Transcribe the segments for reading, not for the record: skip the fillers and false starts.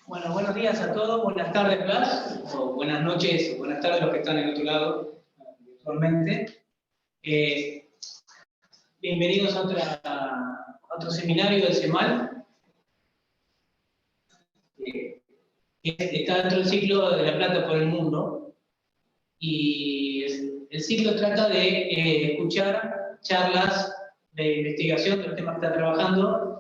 Bueno, buenos días a todos, buenas tardes, Blas, o buenas noches, o buenas tardes los que están en el otro lado, virtualmente. Bienvenidos a otro seminario del CEMAL, que está dentro del ciclo de La Plata por el Mundo, y el ciclo trata de escuchar charlas de investigación de los temas que está trabajando,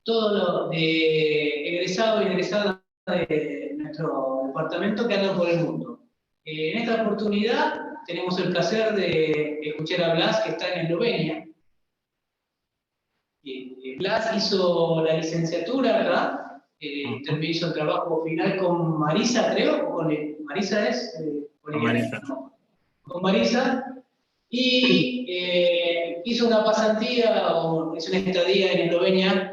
todo lo de egresados y egresadas de nuestro departamento que andan por el mundo. En esta oportunidad tenemos el placer de escuchar a Blas, que está en Eslovenia. Blas hizo la licenciatura acá, también hizo el trabajo final con Marisa, creo, Marisa es... con Marisa. ¿No? Con Marisa, y hizo una pasantía, o hizo una estadía en Eslovenia.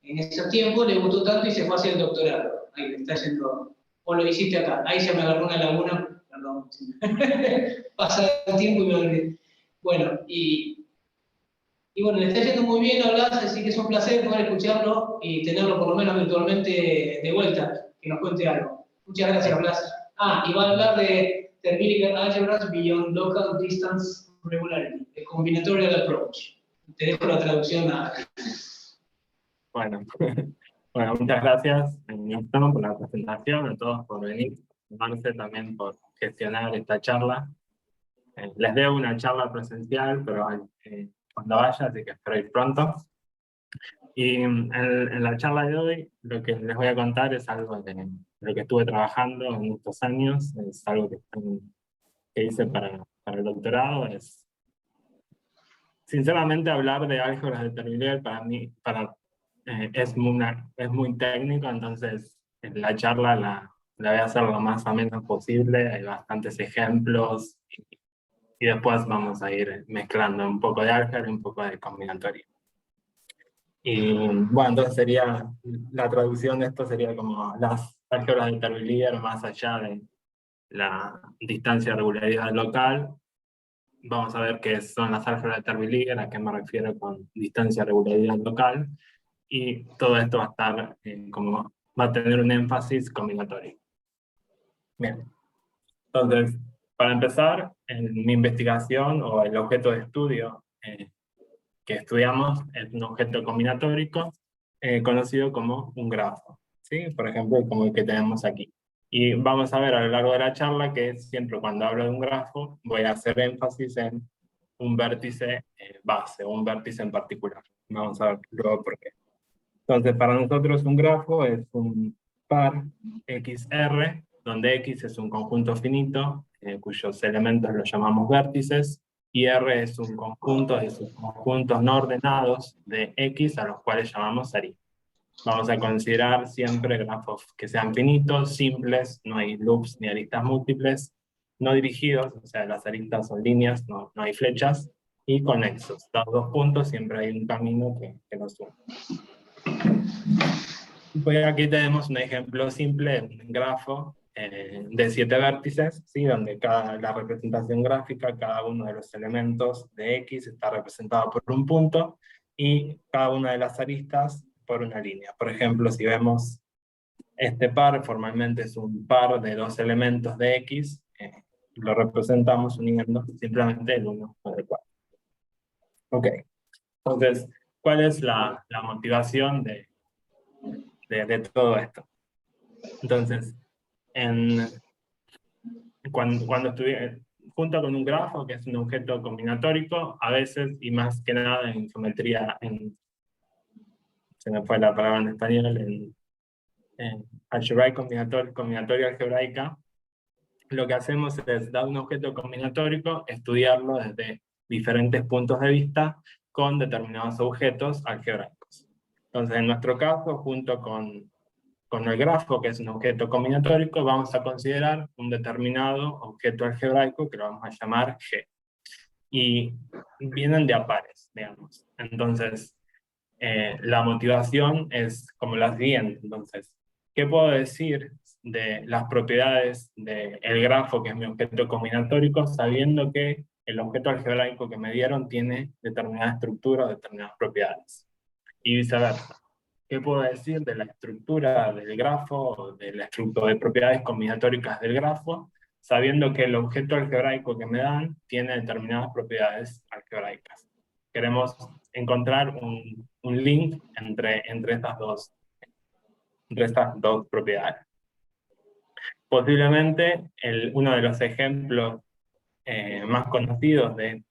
En ese tiempo le gustó tanto y se fue a hacer el doctorado. Ahí le está yendo, o lo hiciste acá. Ahí se me agarró una laguna, perdón. Pasa el tiempo y me olvidé. Bueno, y bueno, le está yendo muy bien a Blas, así que es un placer poder escucharlo y tenerlo por lo menos virtualmente de vuelta, que nos cuente algo. Muchas gracias, Blas. Y va a hablar de Terbilical Algebras Beyond Local Distance Regularity, the Combinatorial Approach. Te dejo la traducción a... Bueno, muchas gracias, Néstor, por la presentación, a todos por venir, Marce también por gestionar esta charla. Les debo una charla presencial, pero cuando vaya, así que espero ir pronto. Y en la charla de hoy, lo que les voy a contar es algo de lo que estuve trabajando en estos años, es algo que hice para el doctorado, es sinceramente hablar de álgebras de Terbilier para mí, es muy técnico, entonces la charla la voy a hacer lo más o menos posible, hay bastantes ejemplos, y después vamos a ir mezclando un poco de álgebra y un poco de combinatoria. Y bueno, entonces la traducción de esto sería como las álgebras de Terbilier más allá de la distancia de regularidad local. Vamos a ver qué son las álgebras de Terbilier, a qué me refiero con distancia de regularidad local, y todo esto va a estar va a tener un énfasis combinatorio. Bien, entonces, para empezar, en mi investigación o el objeto de estudio que estudiamos es un objeto combinatórico conocido como un grafo, ¿sí? Por ejemplo, como el que tenemos aquí. Y vamos a ver a lo largo de la charla que siempre cuando hablo de un grafo voy a hacer énfasis en un vértice base, o un vértice en particular. Vamos a ver luego por qué. Entonces, para nosotros un grafo es un par XR, donde X es un conjunto finito, cuyos elementos los llamamos vértices, y R es un conjunto de sus conjuntos no ordenados de X, a los cuales llamamos aristas. Vamos a considerar siempre grafos que sean finitos, simples, no hay loops ni aristas múltiples, no dirigidos, o sea, las aristas son líneas, no hay flechas, y conexos. Los dos puntos siempre hay un camino que los une. Pues aquí tenemos un ejemplo simple, un grafo de 7 vértices, ¿sí? Donde la representación gráfica, cada uno de los elementos de X está representado por un punto, y cada una de las aristas por una línea. Por ejemplo, si vemos este par, formalmente es un par de 2 elementos de X, lo representamos uniendo simplemente el 1 con el 4. Ok, entonces, ¿cuál es la motivación de todo esto? Entonces, cuando estudié, junto con un grafo, que es un objeto combinatórico, a veces, y más que nada en geometría, se me fue la palabra en español, en algebraica combinatoria algebraica, lo que hacemos es dar un objeto combinatórico, estudiarlo desde diferentes puntos de vista con determinados objetos algebraicos. Entonces, en nuestro caso, junto con el grafo, que es un objeto combinatórico, vamos a considerar un determinado objeto algebraico que lo vamos a llamar G. Y vienen de a pares, digamos. Entonces, la motivación es como la siguiente. Entonces, ¿qué puedo decir de las propiedades del grafo, que es mi objeto combinatórico, sabiendo que el objeto algebraico que me dieron tiene determinada estructura o determinadas propiedades? y viceversa. ¿Qué puedo decir de la estructura del grafo, de la estructura de propiedades combinatóricas del grafo, sabiendo que el objeto algebraico que me dan tiene determinadas propiedades algebraicas? Queremos encontrar un link entre estas dos propiedades. Posiblemente uno de los ejemplos más conocidos de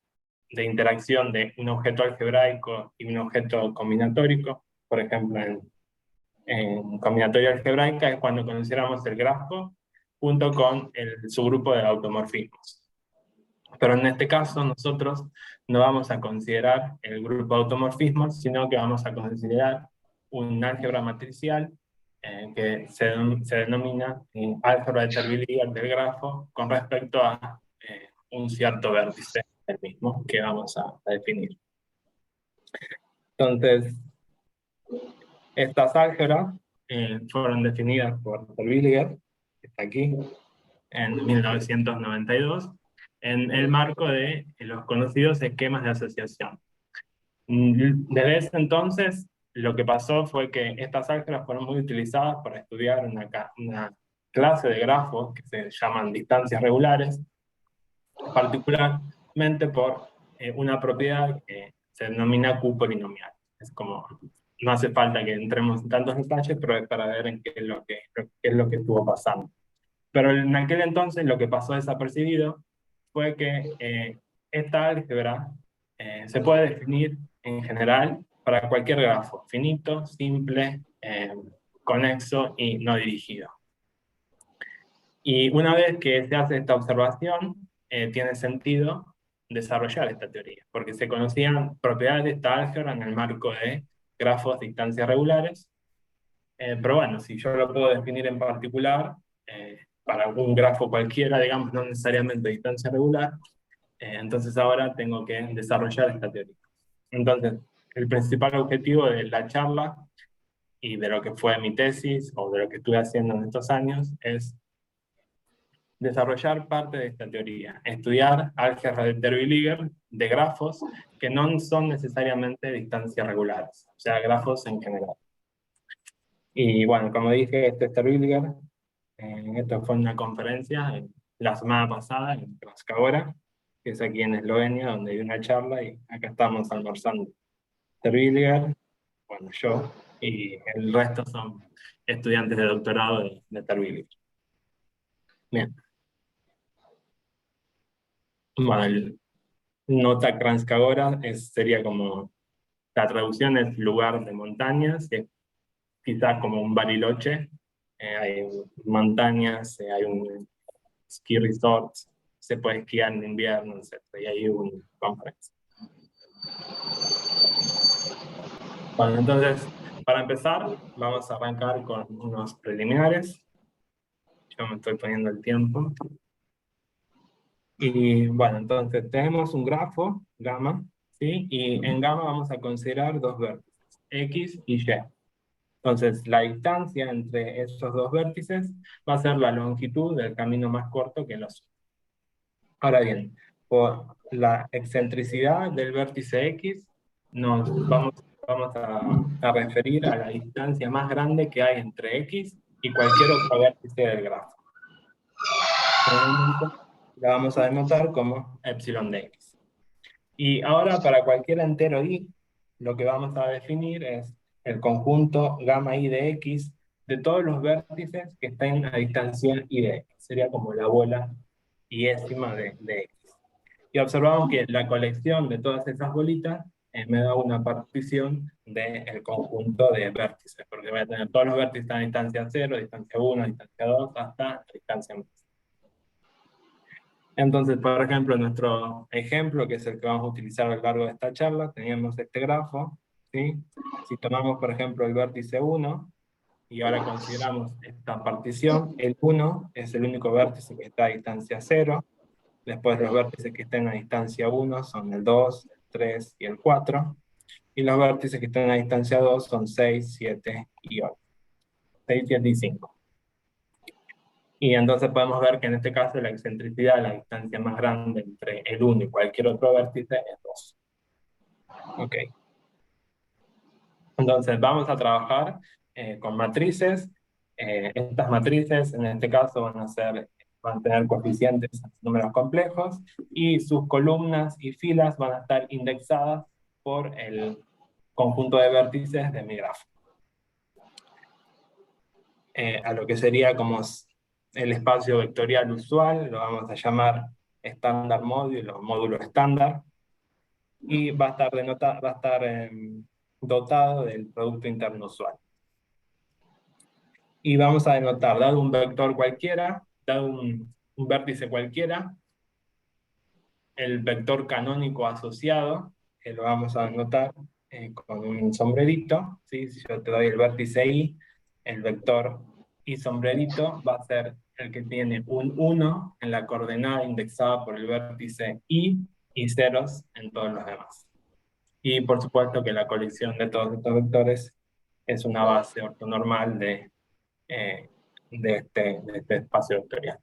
interacción de un objeto algebraico y un objeto combinatórico, por ejemplo en combinatoria algebraica, es cuando conociéramos el grafo junto con el subgrupo de automorfismos. Pero en este caso nosotros no vamos a considerar el grupo de automorfismos, sino que vamos a considerar un álgebra matricial que se denomina álgebra de Terwilliger del grafo con respecto a un cierto vértice del mismo que vamos a definir. Entonces, estas álgebras fueron definidas por Terwilliger, que está aquí, en 1992, en el marco de los conocidos esquemas de asociación. Desde ese entonces, lo que pasó fue que estas álgebras fueron muy utilizadas para estudiar una clase de grafos que se llaman distancias regulares, particularmente por una propiedad que se denomina Q polinomial. Es como, no hace falta que entremos en tantos detalles, pero es para ver en qué es lo que estuvo pasando. Pero en aquel entonces lo que pasó desapercibido fue que esta álgebra se puede definir en general para cualquier grafo, finito, simple, conexo y no dirigido. Y una vez que se hace esta observación, tiene sentido desarrollar esta teoría, porque se conocían propiedades de esta álgebra en el marco de grafos de distancias regulares, pero bueno, si yo lo puedo definir en particular, para un grafo cualquiera, digamos, no necesariamente de distancia regular, entonces ahora tengo que desarrollar esta teoría. Entonces, el principal objetivo de la charla y de lo que fue mi tesis, o de lo que estuve haciendo en estos años, es desarrollar parte de esta teoría, estudiar álgebra de Terwilliger de grafos que no son necesariamente distancias regulares, o sea, grafos en general. Y bueno, como dije, este es Terwilliger. Esto fue una conferencia la semana pasada en Kranjska, que es aquí en Eslovenia, donde di una charla y acá estamos almorzando. Terwilliger, bueno, yo, y el resto son estudiantes de doctorado de Terwilliger. Bien. Bueno, el nota Kranjska sería como, la traducción es lugar de montañas, que es quizás como un Bariloche. Hay montañas, hay un ski resort, se puede esquiar en invierno, etc. Y hay un conference. Bueno, entonces, para empezar, vamos a arrancar con unos preliminares. Yo me estoy poniendo el tiempo. Y bueno, entonces tenemos un grafo, gamma, ¿sí? Y en gamma vamos a considerar dos vértices, X y Y. Entonces, la distancia entre esos dos vértices va a ser la longitud del camino más corto que los. Ahora bien, por la excentricidad del vértice X, nos vamos a referir a la distancia más grande que hay entre X y cualquier otro vértice del grafo. Normalmente la vamos a denotar como epsilon de X. Y ahora para cualquier entero I, lo que vamos a definir es el conjunto gamma I de X de todos los vértices que estén a distancia I de X. Sería como la bola iésima de X. Y observamos que la colección de todas esas bolitas me da una partición del conjunto de vértices, porque voy a tener todos los vértices a distancia 0, distancia 1, distancia 2, hasta distancia más. Entonces, por ejemplo, nuestro ejemplo, que es el que vamos a utilizar a lo largo de esta charla, teníamos este grafo, ¿sí? Si tomamos, por ejemplo, el vértice 1, y ahora consideramos esta partición, el 1 es el único vértice que está a distancia 0, después los vértices que estén a distancia 1 son el 2, el 3 y el 4, y los vértices que estén a distancia 2 son 6, 7 y 8. 6, 7 y 5. Y entonces podemos ver que en este caso la excentricidad, la distancia más grande entre el 1 y cualquier otro vértice es 2. Ok. Entonces vamos a trabajar con matrices. Estas matrices en este caso van a tener coeficientes números complejos y sus columnas y filas van a estar indexadas por el conjunto de vértices de mi grafo. A lo que sería como el espacio vectorial usual, lo vamos a llamar estándar módulo o módulo estándar, y va a estar dotado del producto interno usual. Y vamos a denotar, dado un vector cualquiera, dado un vértice cualquiera, el vector canónico asociado, que lo vamos a denotar con un sombrerito, ¿sí? Si yo te doy el vértice I, el vector I sombrerito va a ser el que tiene un 1 en la coordenada indexada por el vértice I y ceros en todos los demás. Y por supuesto que la colección de todos estos vectores es una base ortonormal de este espacio vectorial.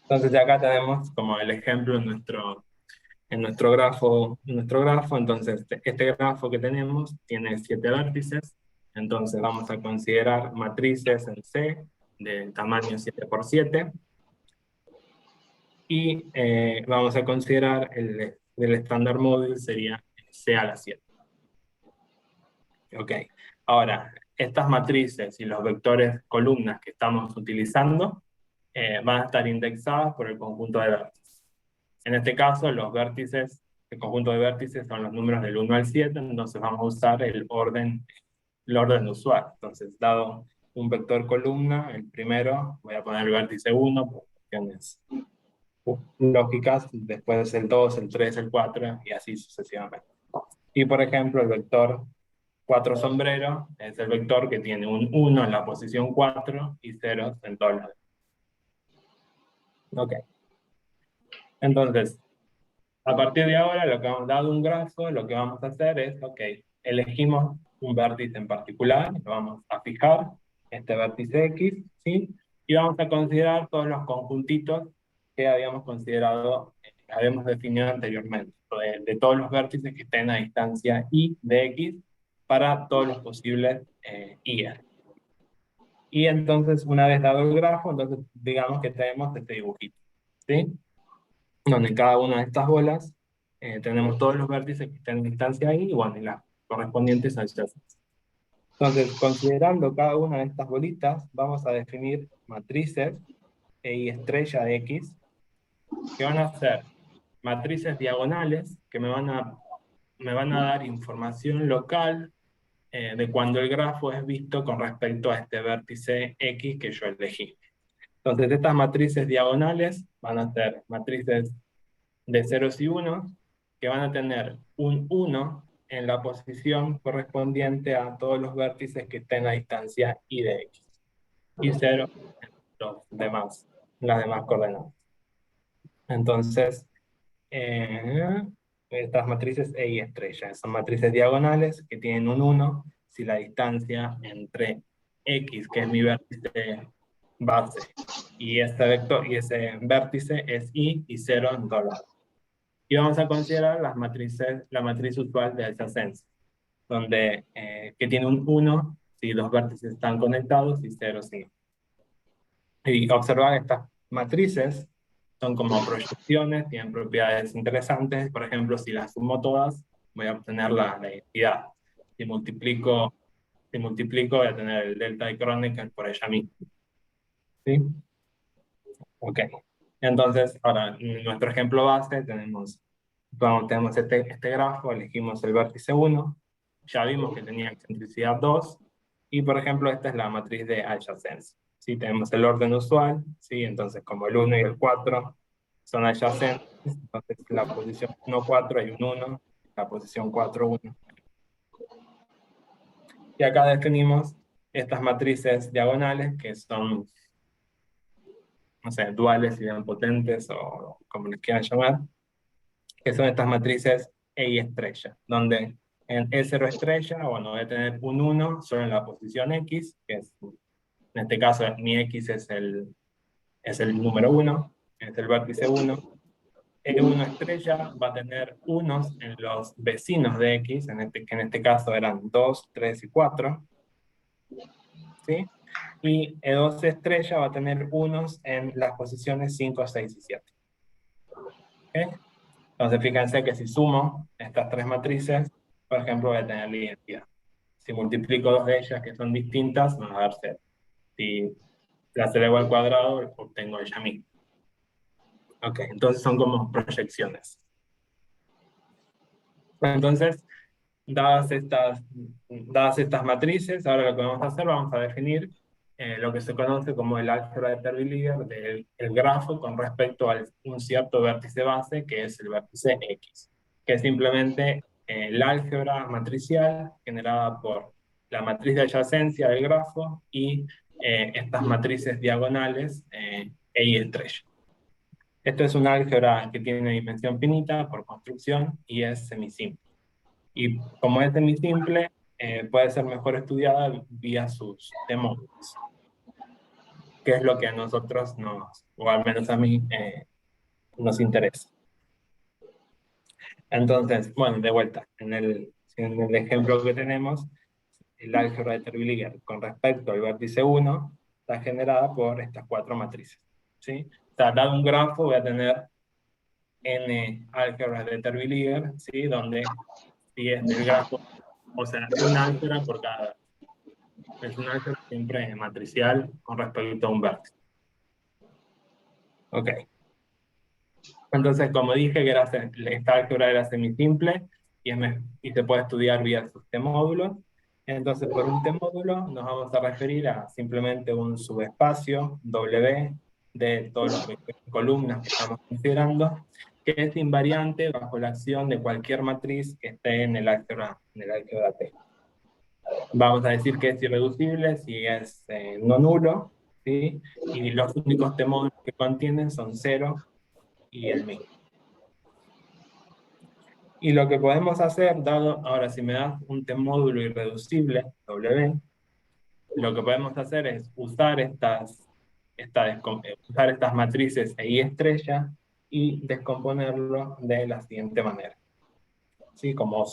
Entonces acá tenemos como el ejemplo en nuestro grafo. Entonces este grafo que tenemos tiene 7 vértices, entonces vamos a considerar matrices en C de tamaño 7 por 7, y vamos a considerar el estándar móvil sería C a la 7. Ok, ahora, estas matrices y los vectores columnas que estamos utilizando van a estar indexadas por el conjunto de vértices. En este caso, los vértices, el conjunto de vértices son los números del 1 al 7, entonces vamos a usar el orden usual. Entonces, dado un vector columna, el primero, voy a poner el vértice 1 por cuestiones lógicas, después el 2, el 3, el 4, y así sucesivamente. Y por ejemplo, el vector 4 sombrero es el vector que tiene un 1 en la posición 4 y 0 en todos los demás. Ok. Entonces, a partir de ahora, dado un grafo, lo que vamos a hacer es, ok, elegimos un vértice en particular, lo vamos a fijar, este vértice X, ¿sí? Y vamos a considerar todos los conjuntitos que habíamos considerado, habíamos definido anteriormente, de todos los vértices que estén a distancia I de X para todos los posibles Y. Y entonces, una vez dado el grafo, entonces digamos que tenemos este dibujito, ¿sí? Donde cada una de estas bolas tenemos todos los vértices que están en distancia ahí, y bueno, y las correspondientes adyacentes. Entonces, considerando cada una de estas bolitas, vamos a definir matrices y estrella de X, que van a ser matrices diagonales, que me van a dar información local de cuando el grafo es visto con respecto a este vértice X que yo elegí. Entonces, estas matrices diagonales van a ser matrices de ceros y unos, que van a tener un 1 en la posición correspondiente a todos los vértices que estén a distancia I de X, y 0 en las demás coordenadas. Entonces, estas matrices E y estrella son matrices diagonales que tienen un 1 si la distancia entre X, que es mi vértice base, y ese vértice es I y 0 en todos lados. Y vamos a considerar la matriz usual de adyacencia, que tiene un 1 si los vértices están conectados y 0 si no. Y observar estas matrices son como proyecciones, tienen propiedades interesantes. Por ejemplo, si las sumo todas, voy a obtener la identidad. Si multiplico, voy a tener el delta de Kronecker por ella misma. ¿Sí? Ok. Entonces, ahora, en nuestro ejemplo base tenemos este grafo, elegimos el vértice 1, ya vimos que tenía excentricidad 2, y por ejemplo esta es la matriz de adyacencia. ¿Sí? Tenemos el orden usual, ¿sí? Entonces como el 1 y el 4 son adyacentes, entonces la posición 1, 4 hay un 1, la posición 4, 1. Y acá definimos estas matrices diagonales que son, no sé, duales, idempotentes o como les quieran llamar, que son estas matrices E y estrella, donde en E0 estrella, bueno, voy a tener un 1 solo en la posición X, que es, en este caso mi X es el número 1, es el vértice 1. E1 estrella va a tener unos en los vecinos de X, que en este caso eran 2, 3 y 4, ¿sí? Y E2 estrella va a tener unos en las posiciones 5, 6 y 7. ¿Okay? Entonces fíjense que si sumo estas tres matrices, por ejemplo, voy a tener la identidad. Si multiplico dos de ellas que son distintas, me va a dar 0. Si las elevo al cuadrado, obtengo ella misma. Ok, entonces son como proyecciones. Entonces, dadas estas matrices, ahora lo que vamos a hacer, vamos a definir lo que se conoce como el álgebra de Terwilliger del grafo con respecto a un cierto vértice base, que es el vértice X, que es simplemente el álgebra matricial generada por la matriz de adyacencia del grafo y estas matrices diagonales E y estrella. Esto es un álgebra que tiene una dimensión finita por construcción y es semisimple. Y como es semisimple, puede ser mejor estudiada vía sus t-módulos, que es lo que a nosotros o al menos a mí, nos interesa. Entonces, bueno, de vuelta, en el ejemplo que tenemos, el álgebra de Terwilliger con respecto al vértice 1 está generada por estas cuatro matrices, ¿sí? O sea, dado un grafo voy a tener n álgebras de Terwilliger, ¿sí? Donde si es el grafo, o sea, un álgebra por cada. Es un álgebra siempre matricial con respecto a un vértice. Ok. Entonces, como dije, que esta álgebra era semisimple y se puede estudiar vía sus t-módulos. Entonces, por un t-módulo nos vamos a referir a simplemente un subespacio W de todos los vectores de columnas que estamos considerando, que es invariante bajo la acción de cualquier matriz que esté en el álgebra T. Vamos a decir que es irreducible si es no nulo, ¿sí? Y los únicos t-módulos que contienen son 0 y el mismo. Y lo que podemos hacer, ahora si me das un t-módulo irreducible, W, lo que podemos hacer es usar estas matrices E y estrella y descomponerlo de la siguiente manera. ¿Sí? Como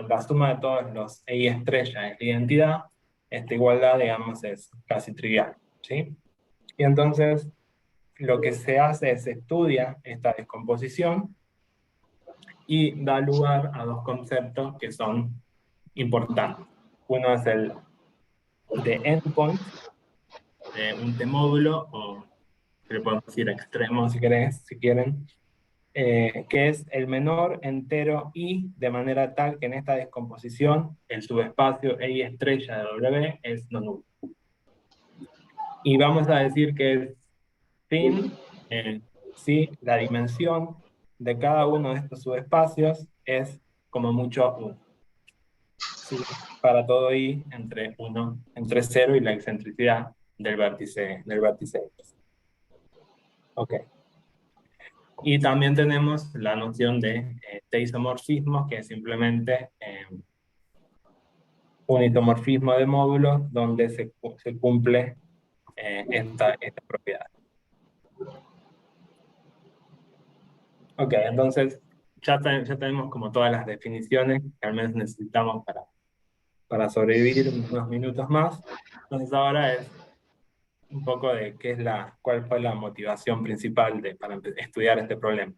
la suma de todos los E y estrella es la identidad, esta igualdad, digamos, es casi trivial. ¿Sí? Y entonces, lo que se hace es estudia esta descomposición y da lugar a dos conceptos que son importantes. Uno es el de endpoint, de un t-módulo, o le podemos decir extremo si quieren, que es el menor entero i, de manera tal que en esta descomposición el subespacio E y estrella de W es no nulo. Y vamos a decir que es sin, si la dimensión de cada uno de estos subespacios es como mucho 1. ¿Sí? Para todo i entre 0 y la excentricidad del vértice X. Ok. Y también tenemos la noción de t-isomorfismo, que es simplemente un isomorfismo de módulos donde se cumple esta propiedad. Ok, entonces ya tenemos como todas las definiciones que al menos necesitamos para sobrevivir unos minutos más. Entonces ahora es un poco de cuál fue la motivación principal para estudiar este problema,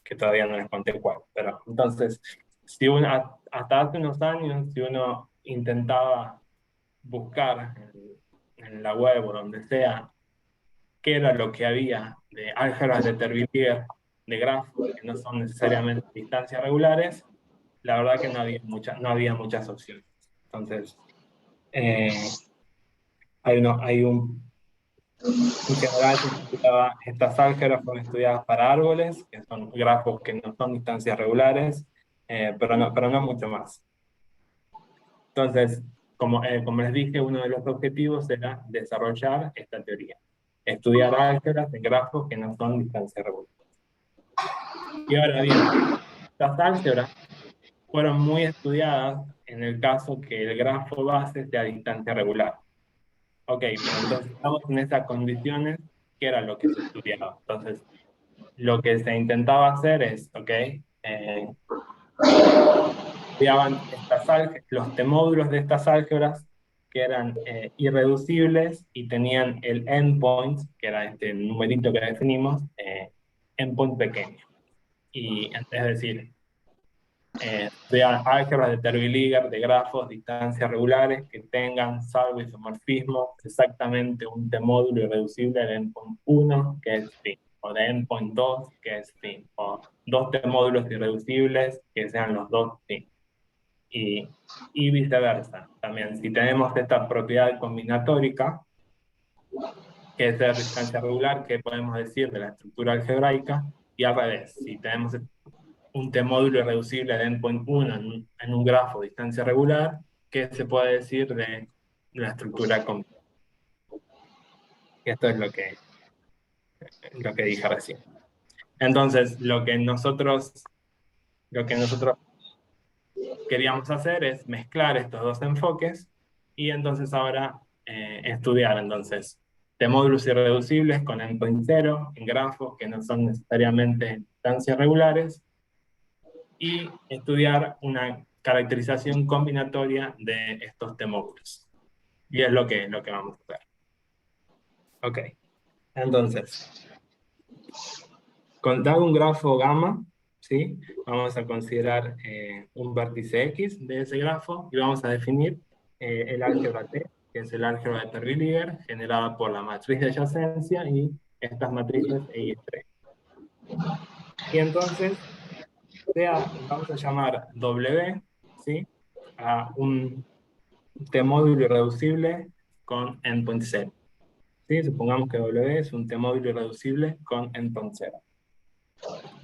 que todavía no les conté cuál. Pero entonces, hasta hace unos años, si uno intentaba buscar en la web o donde sea qué era lo que había de álgebras de Terwilliger, de grafos que no son necesariamente distancias regulares, la verdad que no había muchas opciones. Entonces, en general estas álgebras fueron estudiadas para árboles, que son grafos que no son distancias regulares, pero no mucho más. Entonces, como les dije, uno de los objetivos era desarrollar esta teoría. Estudiar álgebras de grafos que no son distancias regulares. Y ahora bien, estas álgebras fueron muy estudiadas en el caso que el grafo base sea distancia regular. Ok, pero entonces estamos en esas condiciones que era lo que se estudiaba. Entonces, lo que se intentaba hacer es, ok, estudiaban los T-módulos de estas álgebras que eran irreducibles y tenían el endpoint, que era este numerito que definimos, endpoint pequeño. Y es decir, estudiar álgebras de Terwilliger, de grafos, distancias regulares, que tengan salvo isomorfismo, exactamente un T-módulo irreducible de endpoint 1, que es fin, o de endpoint 2, que es fin, o dos T-módulos irreducibles, que sean los dos fin. Y viceversa. También, si tenemos esta propiedad combinatórica, que es de distancia regular, ¿qué podemos decir de la estructura algebraica? Y al revés, si tenemos un T-módulo irreducible de endpoint 1 en un grafo de distancia regular, ¿qué se puede decir de la estructura combinatórica? Esto es lo que dije recién. Entonces, lo que nosotros queríamos hacer es mezclar estos dos enfoques y entonces ahora estudiar entonces T-módulos irreducibles con endpoint 0 en grafos que no son necesariamente distancias regulares y estudiar una caracterización combinatoria de estos T-módulos. Y es lo que vamos a hacer. Ok, entonces, dado un grafo gamma, ¿sí? Vamos a considerar un vértice X de ese grafo y vamos a definir el álgebra T, que es el álgebra de Terwilliger, generada por la matriz de adyacencia y estas matrices E y E3. Y entonces, vamos a llamar W, ¿sí? A un T-módulo irreducible con endpoint 0. ¿Sí? Supongamos que W es un T-módulo irreducible con endpoint 0.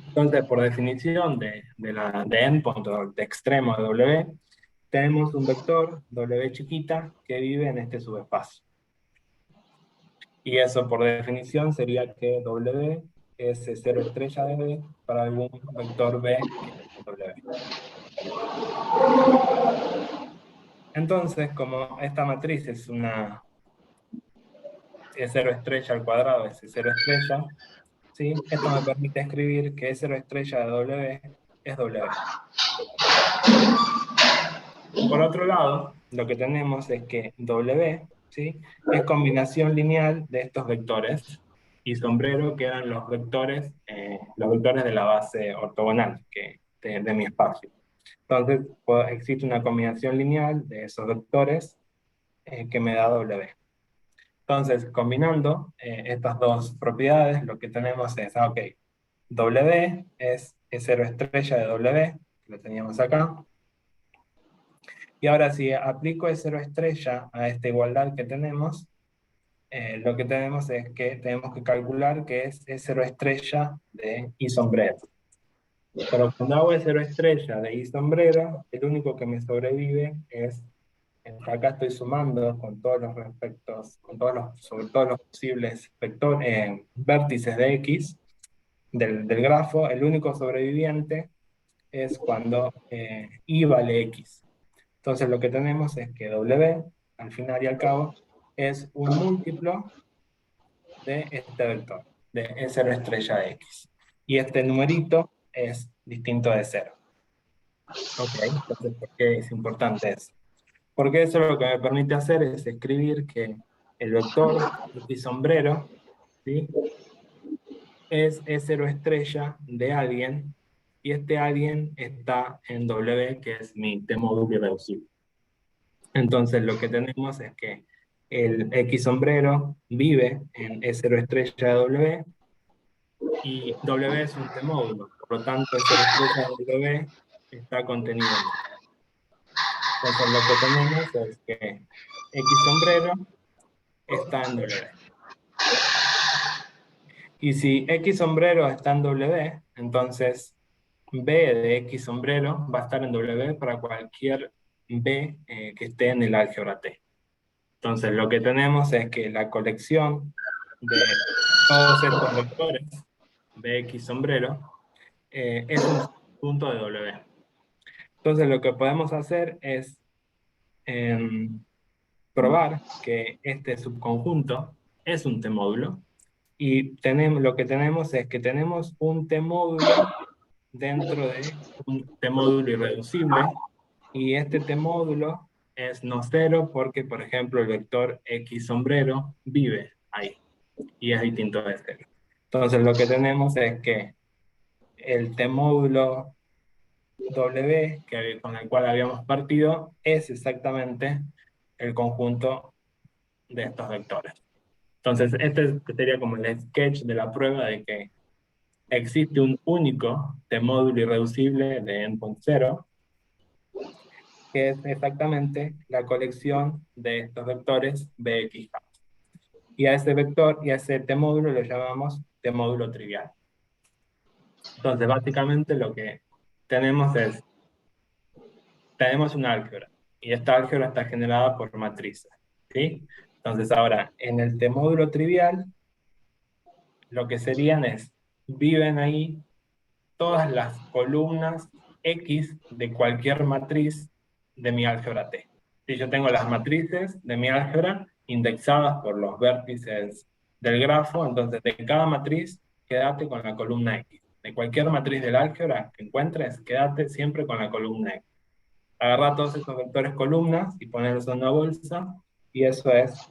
Entonces, por definición de endpoint o de extremo de W, tenemos un vector W chiquita que vive en este subespacio. Y eso por definición sería que W es 0 estrella de B para algún vector B que es W. Entonces, como esta matriz es 0 estrella al cuadrado, es 0 estrella, ¿sí? Esto me permite escribir que 0 estrella de W es W. Por otro lado, lo que tenemos es que W, ¿sí? Es combinación lineal de estos vectores, y sombrero que eran los vectores de la base ortogonal de mi espacio. Entonces, existe una combinación lineal de esos vectores que me da W. Entonces, combinando estas dos propiedades, lo que tenemos es, ok, W es 0 estrella de W, que lo teníamos acá. Y ahora si aplico el 0 estrella a esta igualdad que tenemos, lo que tenemos es que tenemos que calcular que es 0 estrella de I sombrero. Pero cuando hago el 0 estrella de I sombrero, el único que me sobrevive es, acá estoy sumando con todos los respectos, sobre todos los posibles vértices de X del grafo, el único sobreviviente es cuando I vale X. Entonces lo que tenemos es que W, al final y al cabo, es un múltiplo de este vector, de E0 estrella de X. Y este numerito es distinto de 0. Ok, entonces, ¿por qué es importante eso? Porque eso lo que me permite hacer es escribir que el vector X sombrero, ¿sí? Es E0 estrella de alguien, y este alguien está en W, que es mi T-módulo irreducible. Entonces lo que tenemos es que el X sombrero vive en E0 estrella de W, y W es un T-módulo, por lo tanto E0 estrella de W está contenido en él. Entonces lo que tenemos es que X sombrero está en W. Y si X sombrero está en W, entonces B de X sombrero va a estar en W para cualquier B que esté en el álgebra T. Entonces lo que tenemos es que la colección de todos estos vectores de X sombrero es un punto de W. Entonces lo que podemos hacer es probar que este subconjunto es un T-módulo, Y lo que tenemos es que tenemos un t-módulo dentro de un t-módulo irreducible, y este t-módulo es no cero porque, por ejemplo, el vector x sombrero vive ahí, y es distinto de cero. Entonces lo que tenemos es que el t-módulo W, con el cual habíamos partido, es exactamente el conjunto de estos vectores. Entonces, este sería como el sketch de la prueba de que existe un único t-módulo irreducible de n.0, que es exactamente la colección de estos vectores bx. Y a ese vector y a ese t-módulo lo llamamos t-módulo trivial. Entonces, básicamente lo que tenemos es, tenemos una álgebra, y esta álgebra está generada por matrices, ¿sí? Entonces ahora, en el t-módulo trivial, lo que serían es, viven ahí todas las columnas X de cualquier matriz de mi álgebra T. Si yo tengo las matrices de mi álgebra indexadas por los vértices del grafo, entonces de cada matriz, quédate con la columna X. De cualquier matriz del álgebra que encuentres, quédate siempre con la columna X. Agarra todos estos vectores columnas y ponerlos en una bolsa, y eso es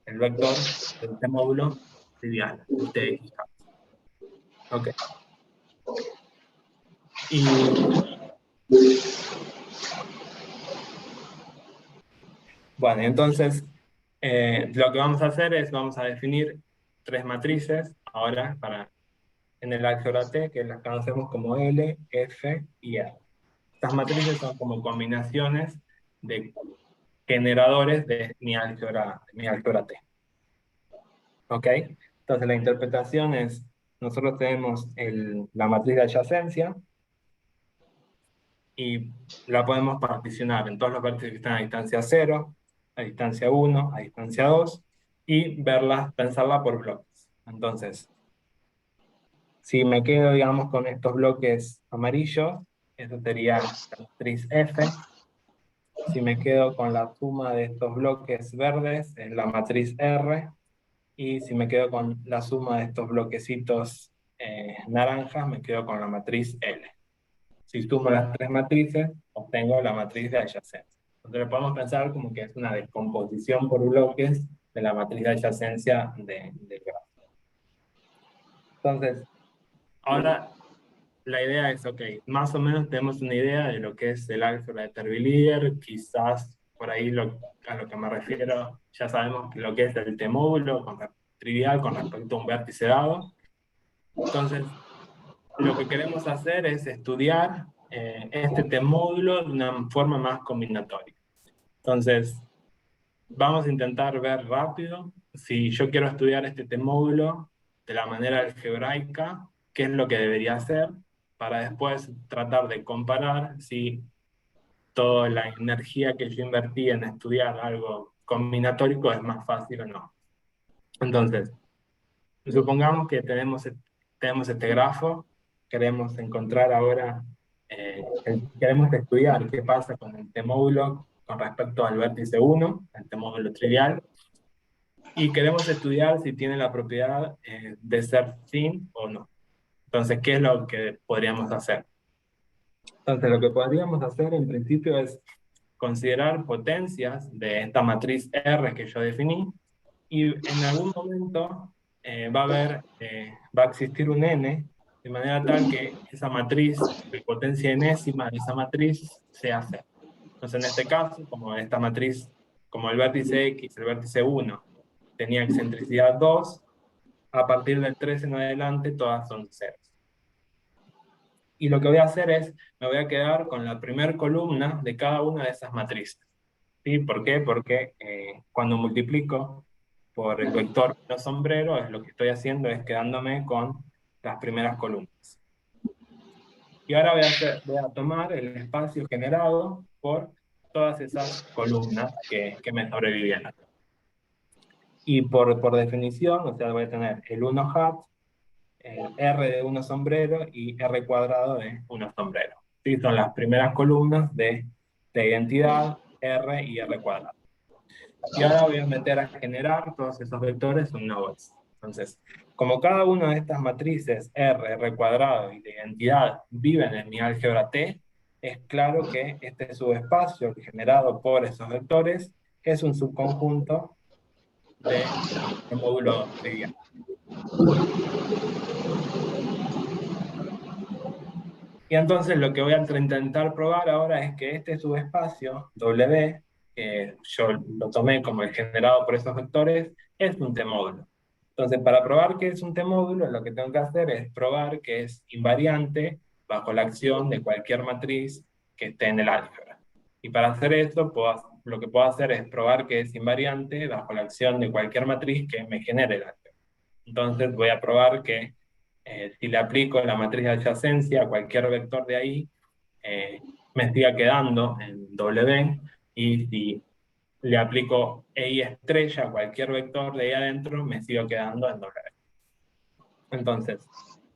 el vector del t-módulo trivial, el tx. Ok. Y bueno, entonces lo que vamos a hacer es, vamos a definir tres matrices ahora en el álgebra T, que las conocemos como L, F y R. Estas matrices son como combinaciones de generadores de mi álgebra T. ¿Ok? Entonces la interpretación es, nosotros tenemos la matriz de adyacencia, y la podemos particionar en todos los vértices que están a distancia 0, a distancia 1, a distancia 2, y pensarla por bloques. Entonces, si me quedo, digamos, con estos bloques amarillos, eso sería la matriz F. Si me quedo con la suma de estos bloques verdes, es la matriz R. Y si me quedo con la suma de estos bloquecitos naranjas, me quedo con la matriz L. Si sumo las tres matrices, obtengo la matriz de adyacencia. Entonces lo podemos pensar como que es una descomposición por bloques de la matriz de adyacencia del grafo. Entonces, ahora la idea es, ok, más o menos tenemos una idea de lo que es el álgebra de Terwilliger, quizás por ahí a lo que me refiero, ya sabemos lo que es el t-módulo trivial con respecto a un vértice dado. Entonces, lo que queremos hacer es estudiar este t-módulo de una forma más combinatoria. Entonces, vamos a intentar ver rápido, si yo quiero estudiar este t-módulo de la manera algebraica, qué es lo que debería hacer, para después tratar de comparar si toda la energía que yo invertí en estudiar algo combinatórico es más fácil o no. Entonces, supongamos que tenemos este grafo, queremos encontrar ahora, queremos estudiar qué pasa con el t-módulo con respecto al vértice 1, el t-módulo trivial, y queremos estudiar si tiene la propiedad de ser sin o no. Entonces, ¿qué es lo que podríamos hacer? Entonces, lo que podríamos hacer en principio es considerar potencias de esta matriz R que yo definí, y en algún momento va a existir un n, de manera tal que esa matriz, la potencia enésima de esa matriz, sea cero. Entonces, en este caso, como esta matriz, como el vértice X, el vértice 1, tenía excentricidad 2, a partir del 3 en adelante todas son ceros. Y lo que voy a hacer es, me voy a quedar con la primera columna de cada una de esas matrices. ¿Sí? ¿Por qué? Porque cuando multiplico por el vector no sombrero, lo que estoy haciendo es quedándome con las primeras columnas. Y ahora voy a tomar el espacio generado por todas esas columnas que me sobrevivieron. Y por definición, o sea, voy a tener el 1 hat, el R de 1 sombrero y R cuadrado de 1 sombrero. ¿Sí? Son las primeras columnas de identidad, R y R cuadrado. Y ahora voy a meter a generar todos esos vectores en una bolsa. Entonces, como cada una de estas matrices R cuadrado y de identidad viven en mi álgebra T, es claro que este subespacio generado por esos vectores es un subconjunto de el módulo trivial. Y entonces lo que voy a intentar probar ahora es que este subespacio, W, que yo lo tomé como el generado por esos vectores, es un T-módulo. Entonces, para probar que es un T-módulo, lo que tengo que hacer es probar que es invariante bajo la acción de cualquier matriz que esté en el álgebra. Y para hacer esto, lo que puedo hacer es probar que es invariante bajo la acción de cualquier matriz que me genere el álgebra. Entonces voy a probar que si le aplico la matriz de adyacencia a cualquier vector de ahí, me siga quedando en W, y si le aplico EI estrella a cualquier vector de ahí adentro, me sigo quedando en W. Entonces,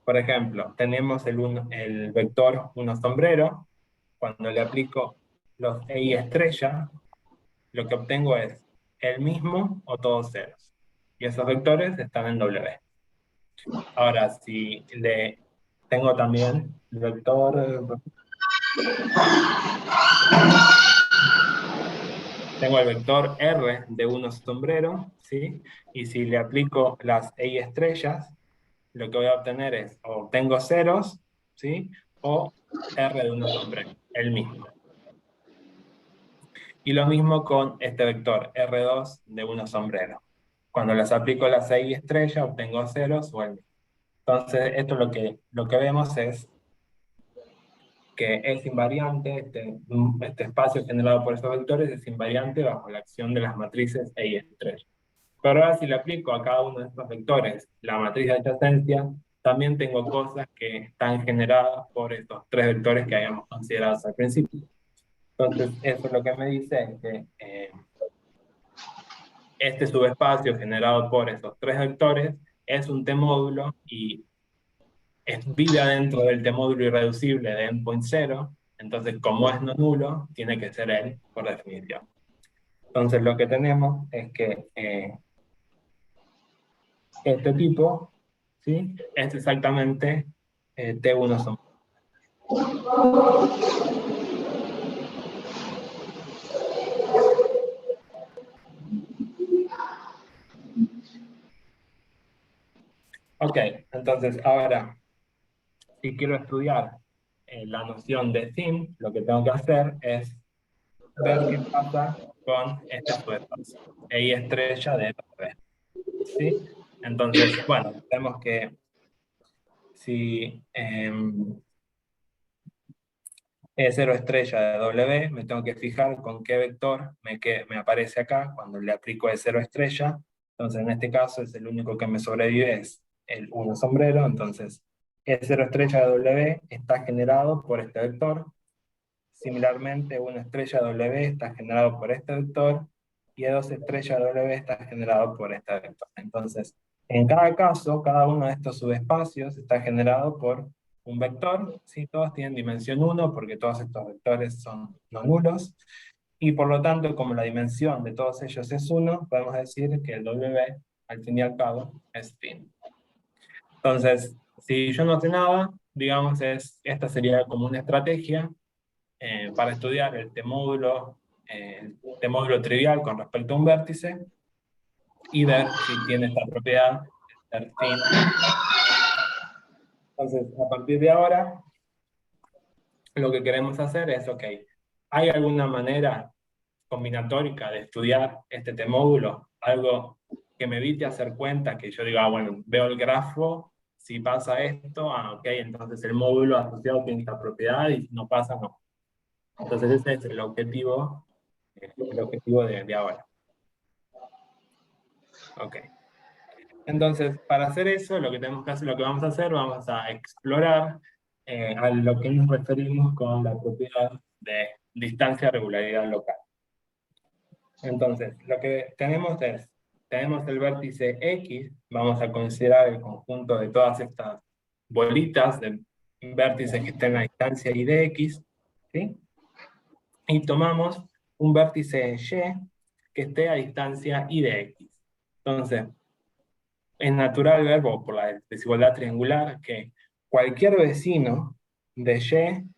por ejemplo, tenemos el vector 1 sombrero. Cuando le aplico los EI estrella, lo que obtengo es el mismo o todos ceros. Y esos vectores están en W. Ahora, si le tengo también el vector, tengo el vector R de 1 sombrero, ¿sí? Y si le aplico las EI estrellas, lo que voy a obtener es, o tengo ceros, ¿sí? O R de 1 sombrero, el mismo. Y lo mismo con este vector R2 de 1 sombrero. Cuando les aplico las EI estrellas, obtengo ceros o el mismo. Entonces, esto lo que vemos es que es invariante, este espacio generado por esos vectores es invariante bajo la acción de las matrices E y estrella. Pero ahora si le aplico a cada uno de estos vectores la matriz de adyacencia, también tengo cosas que están generadas por estos tres vectores que habíamos considerado al principio. Entonces, eso lo que me dice es que este subespacio generado por esos tres vectores es un T-módulo y vive adentro del T-módulo irreducible de endpoint 0, entonces como es no nulo, tiene que ser él por definición. Entonces lo que tenemos es que este tipo, ¿sí?, es exactamente T1 sombrero. Ok, entonces ahora, si quiero estudiar la noción de sim, lo que tengo que hacer es ver qué pasa con este subespacio, EI estrella de W, ¿sí? Entonces, bueno, tenemos que si E0 estrella de W, me tengo que fijar con qué vector me aparece acá cuando le aplico E0 estrella. Entonces, en este caso, es el único que me sobrevive, es el 1 sombrero. Entonces, E0 estrella de W está generado por este vector. Similarmente, 1 estrella de W está generado por este vector. Y E2 estrella de W está generado por este vector. Entonces, en cada caso, cada uno de estos subespacios está generado por un vector, ¿sí? Todos tienen dimensión 1 porque todos estos vectores son no nulos, y por lo tanto, como la dimensión de todos ellos es 1, podemos decir que el W, al fin y al cabo, es fin. Entonces, si yo no sé nada, digamos, esta sería como una estrategia para estudiar el T-módulo trivial con respecto a un vértice, y ver si tiene esta propiedad de ser fin. Entonces, a partir de ahora, lo que queremos hacer es, ok, ¿hay alguna manera combinatórica de estudiar este T-módulo? Algo que me evite hacer cuenta, que yo diga, bueno, veo el grafo, si pasa esto, ok, entonces el módulo asociado tiene esta propiedad, y si no pasa, no. Entonces ese es el objetivo de ahora. Ok. Entonces, para hacer eso, lo que vamos a hacer, vamos a explorar a lo que nos referimos con la propiedad de distancia regularidad local. Entonces, lo que tenemos tenemos el vértice X, vamos a considerar el conjunto de todas estas bolitas de vértices que estén a distancia y de X, ¿sí? Y tomamos un vértice Y que esté a distancia y de X. Entonces, es natural ver, por la desigualdad triangular, que cualquier vecino de Y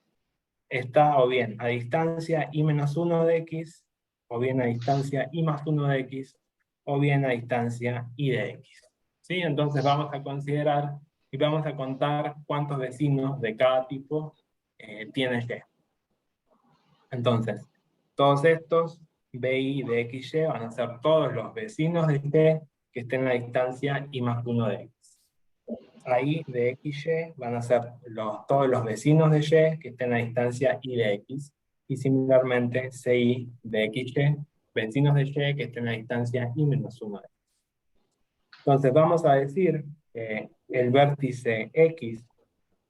está o bien a distancia i menos 1 de x, o bien a distancia i más 1 de x, o bien a distancia i de x. ¿Sí? Entonces vamos a considerar y vamos a contar cuántos vecinos de cada tipo tiene Y. Entonces, todos estos BI de XY van a ser todos los vecinos de Y que estén a distancia i más 1 de x. Ahí de XY van a ser todos los vecinos de Y que estén a distancia i de x. Y similarmente, CI de XY, vecinos de Y que estén a distancia i menos 1 de x. Entonces vamos a decir que el vértice X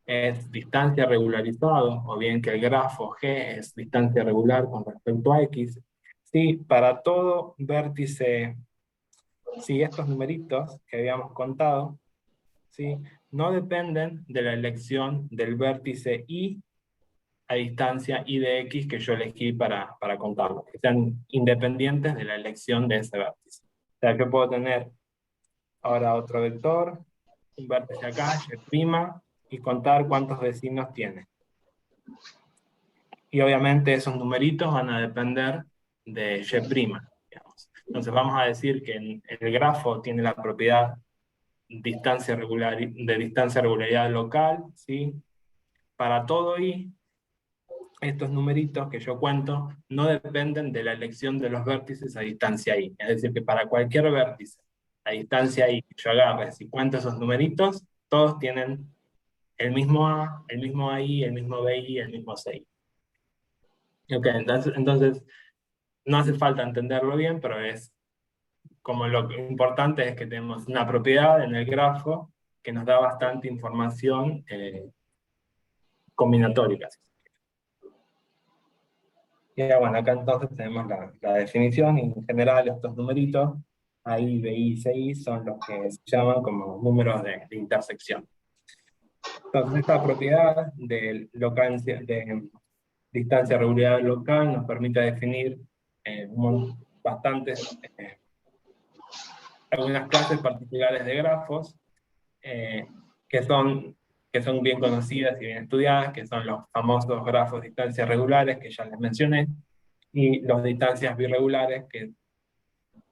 es distancia regularizado, o bien que el grafo G es distancia regular con respecto a X, si para todo vértice, si estos numeritos que habíamos contado, ¿sí?, no dependen de la elección del vértice Y a distancia I de X que yo elegí para contarlo, que sean independientes de la elección de ese vértice. O sea, yo puedo tener ahora otro vector, un vértice acá, Y', y contar cuántos vecinos tiene. Y obviamente esos numeritos van a depender de Y', digamos. Entonces vamos a decir que el grafo tiene la propiedad de distancia regularidad local, ¿sí? Para todo I, estos numeritos que yo cuento no dependen de la elección de los vértices a distancia I. Es decir, que para cualquier vértice a distancia I que yo agarre, si cuento esos numeritos, todos tienen el mismo A, el mismo AI, el mismo BI, el mismo CI. Ok, entonces no hace falta entenderlo bien, pero es como lo importante es que tenemos una propiedad en el grafo que nos da bastante información combinatórica. Y bueno, acá entonces tenemos la definición, y en general estos numeritos, AI, BI y CI, son los que se llaman como números de intersección. Entonces esta propiedad de distancia regularidad local nos permite definir bastantes, algunas clases particulares de grafos que son bien conocidas y bien estudiadas, que son los famosos grafos de distancias regulares que ya les mencioné, y los de distancias birregulares, que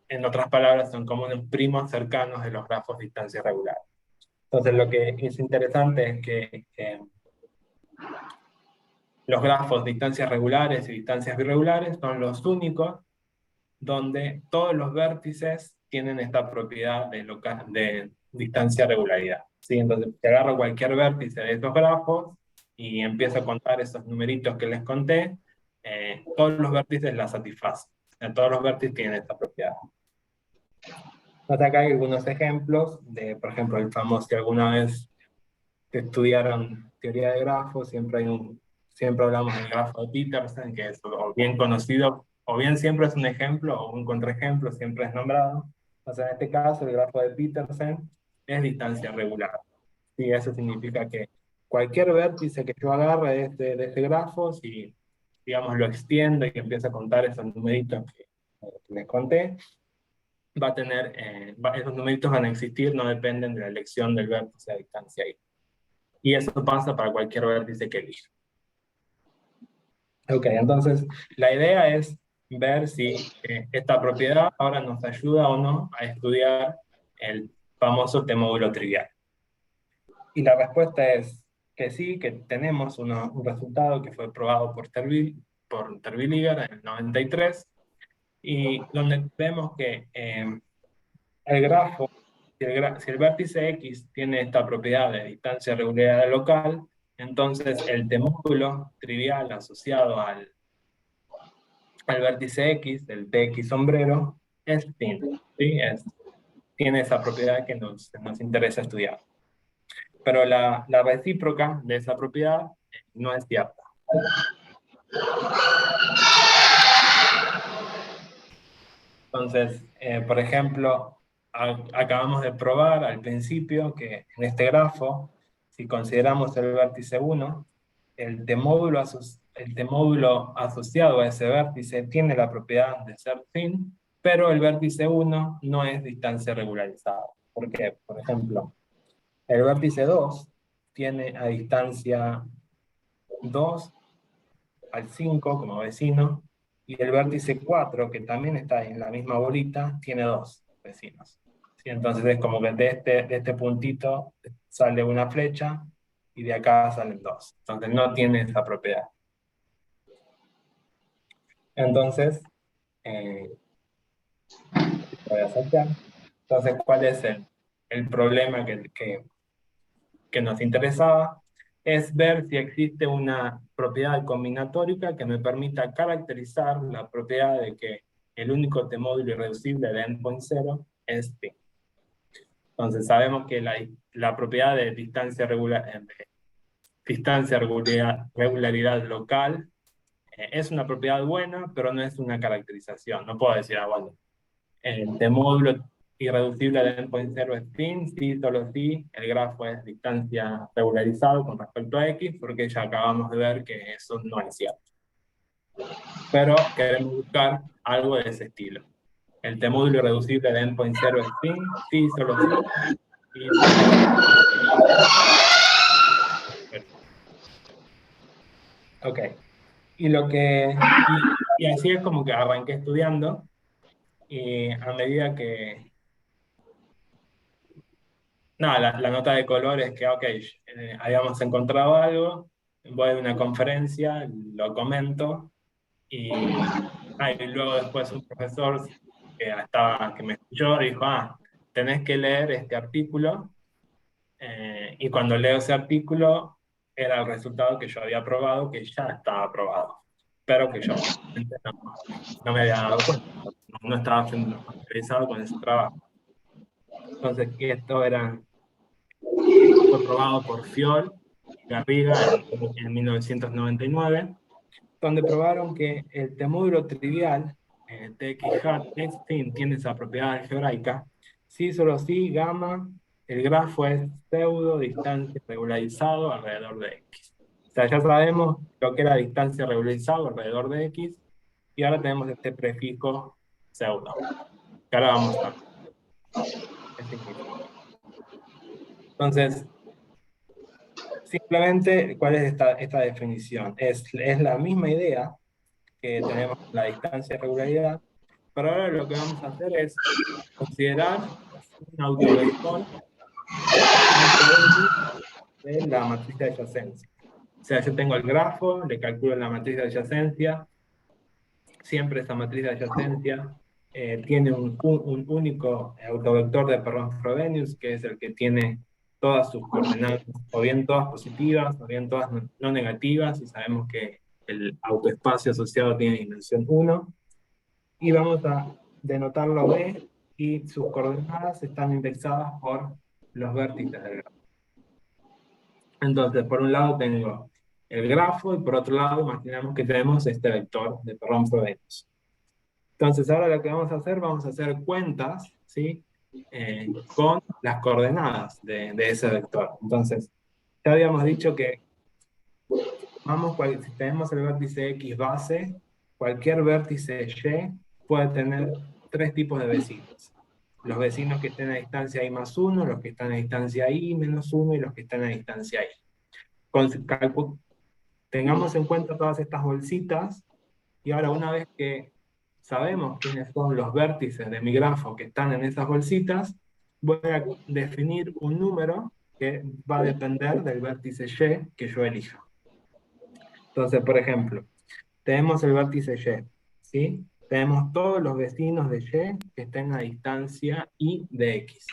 en otras palabras son como unos primos cercanos de los grafos de distancia regular. Entonces lo que es interesante es que los grafos de distancias regulares y distancias birregulares son los únicos donde todos los vértices tienen esta propiedad de distancia regularidad. ¿Sí? Entonces, te agarro cualquier vértice de estos grafos y empiezo a contar esos numeritos que les conté, todos los vértices la satisfacen. Todos los vértices tienen esta propiedad. Entonces, acá hay algunos ejemplos de, por ejemplo, el famoso que alguna vez estudiaron teoría de grafos, siempre hablamos del grafo de Petersen, que es o bien conocido, o bien siempre es un ejemplo, o un contraejemplo, siempre es nombrado. O sea, en este caso, el grafo de Petersen es distancia regular. ¿Sí? Eso significa que cualquier vértice que yo agarre de este grafo, si, digamos, lo extiendo y que empiece a contar esos numeritos que les conté, va a tener, esos numeritos van a existir, no dependen de la elección del vértice a distancia I. Y eso pasa para cualquier vértice que elija. Ok, entonces la idea es ver si esta propiedad ahora nos ayuda o no a estudiar el famoso T-módulo trivial. Y la respuesta es que sí, que tenemos un resultado que fue probado por Terwilliger en el 93, y donde vemos que el grafo, si el vértice X tiene esta propiedad de distancia regularidad local, entonces el T-módulo trivial asociado al vértice X, el TX sombrero, es fin. ¿Sí? Tiene esa propiedad que nos interesa estudiar. Pero la recíproca de esa propiedad no es cierta. Entonces, por ejemplo, acabamos de probar al principio que en este grafo, si consideramos el vértice 1, el T-módulo asociado a ese vértice tiene la propiedad de ser fin, pero el vértice 1 no es distancia regularizada. ¿Por qué? Por ejemplo, el vértice 2 tiene a distancia 2 al 5 como vecino, y el vértice 4, que también está en la misma bolita, tiene 2 vecinos. ¿Sí? Entonces es como que de este puntito sale una flecha, y de acá salen 2. Entonces no tiene esa propiedad. Entonces, voy a saltear. Entonces, ¿cuál es el problema que nos interesaba? Es ver si existe una propiedad combinatórica que me permita caracterizar la propiedad de que el único T-módulo irreducible de endpoint 0 es pi. Entonces sabemos que la propiedad de regularidad local es una propiedad buena, pero no es una caracterización. No puedo decir, bueno, el T-módulo irreducible de endpoint 0 es fin, sí, solo sí, el grafo es distancia regularizado con respecto a X, porque ya acabamos de ver que eso no es cierto. Pero queremos buscar algo de ese estilo. El T-módulo irreducible de endpoint 0 es fin, sí, solo sí, y ok. Y así es como que arranqué estudiando, y a medida que, nada, la nota de color es que, ok, habíamos encontrado algo, voy a una conferencia, lo comento, y luego después un profesor que me escuchó dijo, tenés que leer este artículo, y cuando leo ese artículo era el resultado que yo había probado, que ya estaba probado, pero que yo no me había dado cuenta, no estaba familiarizado con ese trabajo. Entonces, esto fue probado por Fiol y Garriga en 1999, donde probaron que el T-módulo trivial, TX hat es fin, tiene esa propiedad algebraica, sí, solo sí, gamma, el grafo es pseudo distancia regularizado alrededor de X. O sea, ya sabemos lo que era distancia regularizado alrededor de X, y ahora tenemos este prefijo pseudo, que ahora vamos a ver qué significa. Entonces, simplemente, ¿cuál es esta definición? Es la misma idea que tenemos con la distancia de regularidad, pero ahora lo que vamos a hacer es considerar un autovector de la matriz de adyacencia. O sea, yo tengo el grafo, le calculo la matriz de adyacencia, siempre esa matriz de adyacencia tiene un único autovector de Perron-Frobenius, que es el que tiene todas sus coordenadas, o bien todas positivas, o bien todas no negativas, y sabemos que el autoespacio asociado tiene dimensión 1, y vamos a denotarlo B, y sus coordenadas están indexadas por los vértices del grafo. Entonces, por un lado tengo el grafo, y por otro lado imaginamos que tenemos este vector de Perron-Frobenius. Entonces, ahora lo que vamos a hacer cuentas, ¿sí? Con las coordenadas de ese vector. Entonces, ya habíamos dicho que si tenemos el vértice X base, cualquier vértice Y puede tener tres tipos de vecinos. Los vecinos que estén a distancia I más 1, los que están a distancia I menos 1, y los que están a distancia I. Tengamos en cuenta todas estas bolsitas, y ahora, una vez que sabemos quiénes son los vértices de mi grafo que están en esas bolsitas, voy a definir un número que va a depender del vértice Y que yo elija. Entonces, por ejemplo, tenemos el vértice Y, ¿sí? Tenemos todos los vecinos de Y que estén a distancia I de X.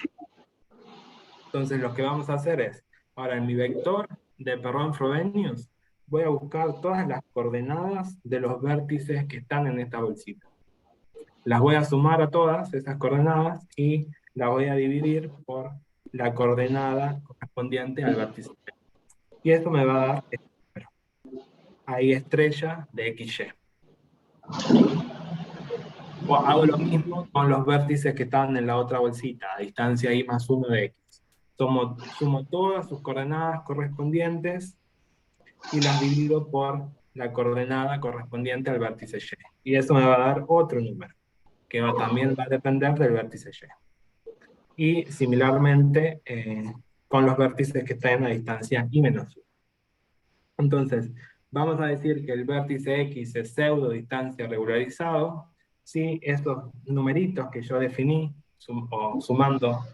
Entonces, lo que vamos a hacer es, ahora en mi vector de Perron-Frobenius, voy a buscar todas las coordenadas de los vértices que están en esta bolsita. Las voy a sumar a todas esas coordenadas, y las voy a dividir por la coordenada correspondiente al vértice. Y esto me va a dar este número. Ahí estrella de XY. O hago lo mismo con los vértices que están en la otra bolsita, a distancia I más 1 de X. Sumo todas sus coordenadas correspondientes y las divido por la coordenada correspondiente al vértice Y. Y eso me va a dar otro número, que también va a depender del vértice y similarmente con los vértices que están a distancia I menos 1. Entonces, vamos a decir que el vértice X es pseudo distancia regularizado si estos numeritos que yo definí, o sumando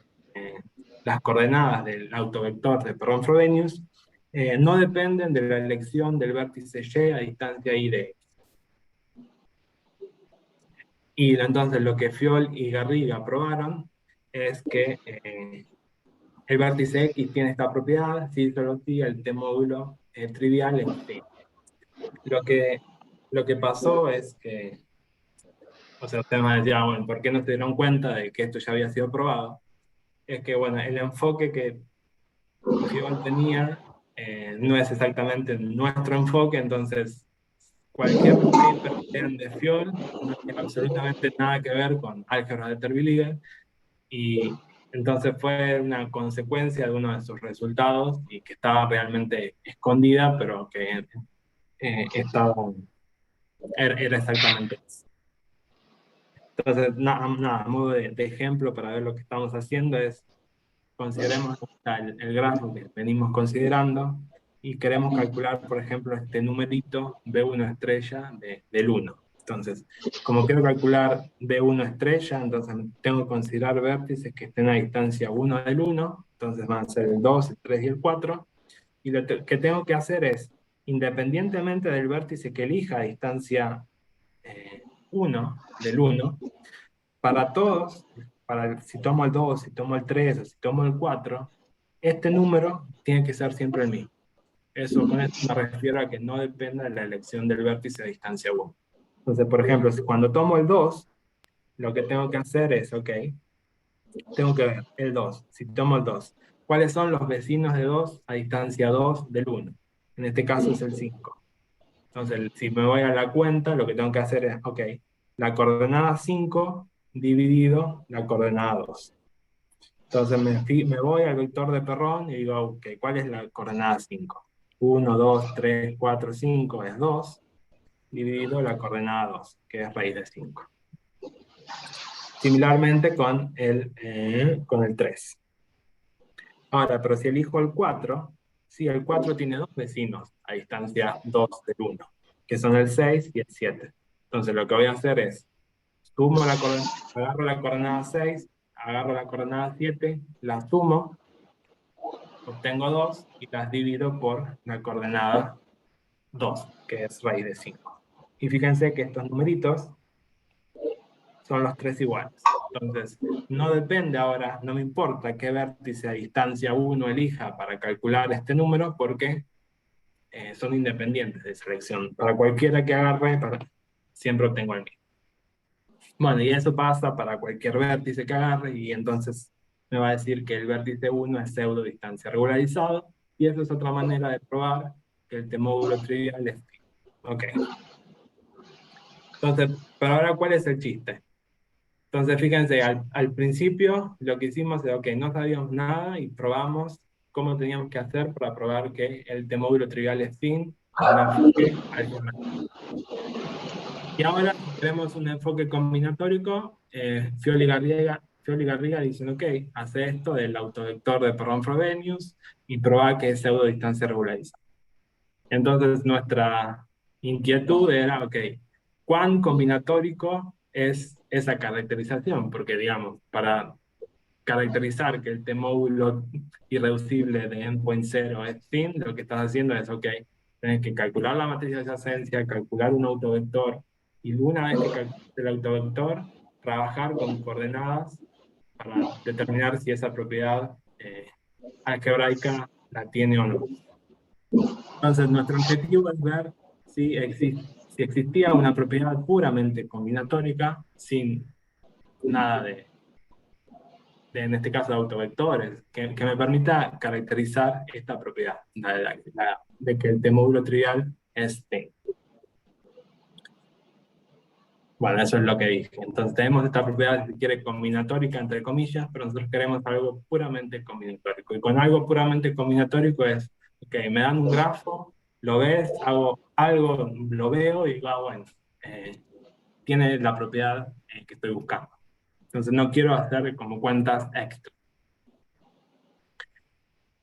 las coordenadas del autovector de Perron-Frobenius, no dependen de la elección del vértice Y a distancia I de X. Y entonces lo que Fiol y Garriga probaron es que el vértice X tiene esta propiedad si solo si el T-módulo trivial es phi. Lo que pasó es que, o sea, ustedes me decían, bueno, ¿por qué no se dieron cuenta de que esto ya había sido probado? Es que, bueno, el enfoque que Fiol tenía no es exactamente nuestro enfoque, entonces cualquier paper que lean de Fiol no tiene absolutamente nada que ver con álgebra de Terwilliger, y entonces fue una consecuencia de uno de sus resultados y que estaba realmente escondida, pero que estaba, era exactamente eso. Entonces, nada, a modo de ejemplo para ver lo que estamos haciendo es, consideremos el grafo que venimos considerando y queremos calcular, por ejemplo, este numerito B1 estrella del 1. Entonces, como quiero calcular B1 estrella, entonces tengo que considerar vértices que estén a distancia 1 del 1, entonces van a ser el 2, el 3 y el 4, y lo que tengo que hacer es, independientemente del vértice que elija a distancia 1 del 1, para todos, si tomo el 2, si tomo el 3 o si tomo el 4, este número tiene que ser siempre el mismo. Con esto me refiero a que no dependa de la elección del vértice a distancia 1. Entonces, por ejemplo, cuando tomo el 2, lo que tengo que hacer es, ok, tengo que ver el 2. Si tomo el 2, ¿cuáles son los vecinos de 2 a distancia 2 del 1? En este caso es el 5. Entonces, si me voy a la cuenta, lo que tengo que hacer es, ok, la coordenada 5 dividido la coordenada 2. Entonces me voy al vector de Perron y digo, ok, ¿cuál es la coordenada 5? 1, 2, 3, 4, 5 es 2, dividido la coordenada 2, que es raíz de 5. Similarmente con el 3. Ahora, pero si elijo el 4, sí, el 4 tiene dos vecinos a distancia 2 del 1, que son el 6 y el 7. Entonces lo que voy a hacer es, agarro la coordenada 6, agarro la coordenada 7, la sumo, obtengo 2 y las divido por la coordenada 2, que es raíz de 5. Y fíjense que estos numeritos son los tres iguales. Entonces, no depende ahora, no me importa qué vértice a distancia 1 elija para calcular este número, porque son independientes de selección. Para cualquiera que agarre, siempre obtengo el mismo. Bueno, y eso pasa para cualquier vértice que agarre, y entonces me va a decir que el vértice 1 es pseudo distancia regularizado, y eso es otra manera de probar que el T-módulo trivial es phi. Ok. Entonces, pero ahora, ¿cuál es el chiste? Entonces, fíjense, al principio lo que hicimos es, ok, no sabíamos nada y probamos cómo teníamos que hacer para probar que el T-módulo trivial es fin con un enfoque algebraico. Y ahora, si queremos un enfoque combinatórico, Fiol y Garriga dicen, ok, hace esto del autovector de Perron-Frobenius y proba que es pseudo distancia regularizada. Entonces, nuestra inquietud era, ok, ¿cuán combinatórico es esa caracterización? Porque, digamos, para caracterizar que el T-módulo irreducible de n.0 es fin, lo que estás haciendo es, ok, tienes que calcular la matriz de adyacencia, calcular un autovector, y una vez que calcules el autovector, trabajar con coordenadas para determinar si esa propiedad algebraica la tiene o no. Entonces, nuestro objetivo es ver si existía una propiedad puramente combinatórica, sin nada en este caso, de autovectores, que me permita caracterizar esta propiedad, de que el T-módulo trivial es T. Bueno, eso es lo que dije. Entonces tenemos esta propiedad, si quiere, combinatórica, entre comillas, pero nosotros queremos algo puramente combinatórico. Y con algo puramente combinatórico es, ok, me dan un grafo, lo ves, hago algo, lo veo y digo, bueno, tiene la propiedad que estoy buscando. Entonces no quiero hacer como cuentas extra.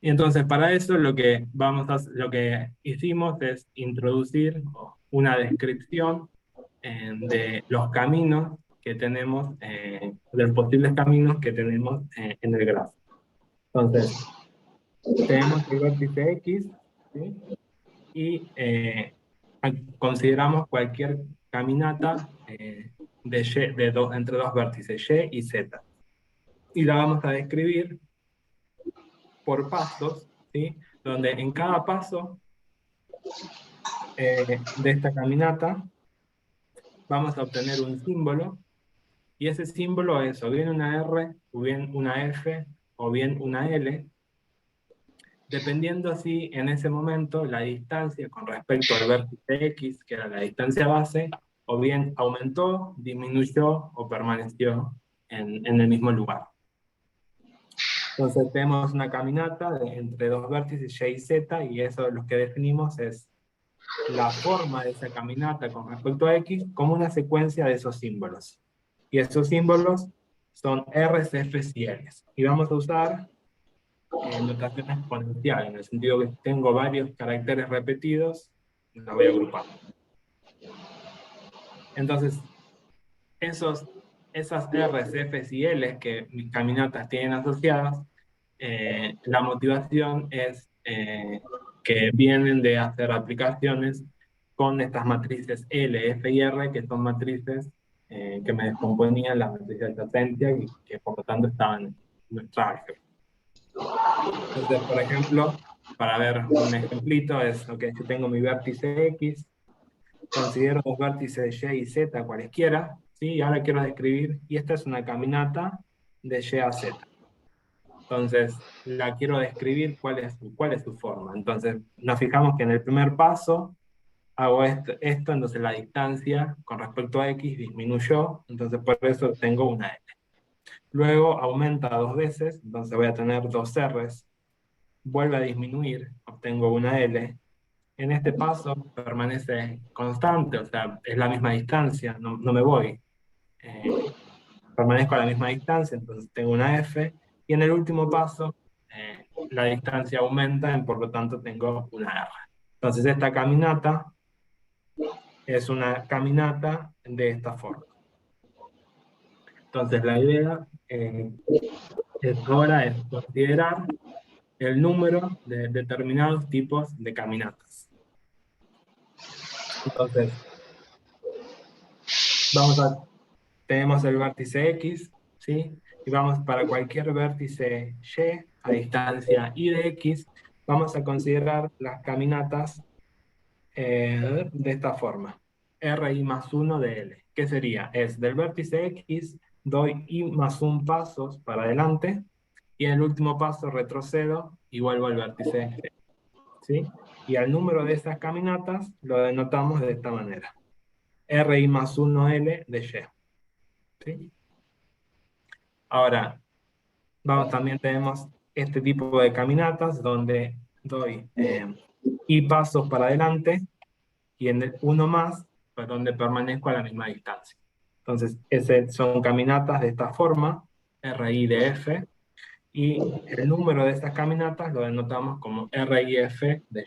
Y entonces para eso lo que hicimos es introducir una descripción de los caminos que tenemos, de los posibles caminos que tenemos en el grafo. Entonces, tenemos el vértice X, ¿sí? Y consideramos cualquier caminata entre dos vértices, Y y Z. Y la vamos a describir por pasos, ¿sí? Donde en cada paso de esta caminata vamos a obtener un símbolo, y ese símbolo es o bien una R, o bien una F, o bien una L, dependiendo si en ese momento la distancia con respecto al vértice X, que era la distancia base, o bien aumentó, disminuyó o permaneció en el mismo lugar. Entonces tenemos una caminata entre dos vértices Y y Z, y eso lo que definimos es la forma de esa caminata con respecto a X como una secuencia de esos símbolos. Y esos símbolos son R's, F's y L's. Y vamos a usar notación exponencial, en el sentido que tengo varios caracteres repetidos, los voy a agrupar. Entonces, esas R's, F's y L's que mis caminatas tienen asociadas, la motivación es que vienen de hacer aplicaciones con estas matrices L, F y R, que son matrices que me descomponían las matrices adyacencia y que por lo tanto estaban en nuestra álgebra. Entonces, por ejemplo, para ver un ejemplito es, ok, yo tengo mi vértice X, considero los vértices Y y Z cualesquiera, ¿sí? Y ahora quiero describir, y esta es una caminata de Y a Z. Entonces, la quiero describir cuál es su forma. Entonces, nos fijamos que en el primer paso hago esto, entonces la distancia con respecto a X disminuyó, entonces por eso tengo una L. Luego aumenta 2 veces, entonces voy a tener 2 R's. Vuelve a disminuir, obtengo una L. En este paso permanece constante, o sea, es la misma distancia, no me voy. Permanezco a la misma distancia, entonces tengo una F. Y en el último paso, la distancia aumenta, y por lo tanto tengo una R. Entonces esta caminata es una caminata de esta forma. Entonces la idea ahora es considerar el número de determinados tipos de caminatas. Entonces, tenemos el vértice X, ¿sí? Y vamos para cualquier vértice Y a distancia y de X, vamos a considerar las caminatas de esta forma. RI más 1 de L. ¿Qué sería? Es del vértice X, doy I más 1 pasos para adelante, y en el último paso retrocedo y vuelvo al vértice Y. ¿Sí? Y al número de esas caminatas lo denotamos de esta manera. RI más 1L de Y. ¿Sí? Ahora, también tenemos este tipo de caminatas donde doy I pasos para adelante, y en el 1 más, pues donde permanezco a la misma distancia. Entonces, son caminatas de esta forma, RI de F, y el número de estas caminatas lo denotamos como RIF de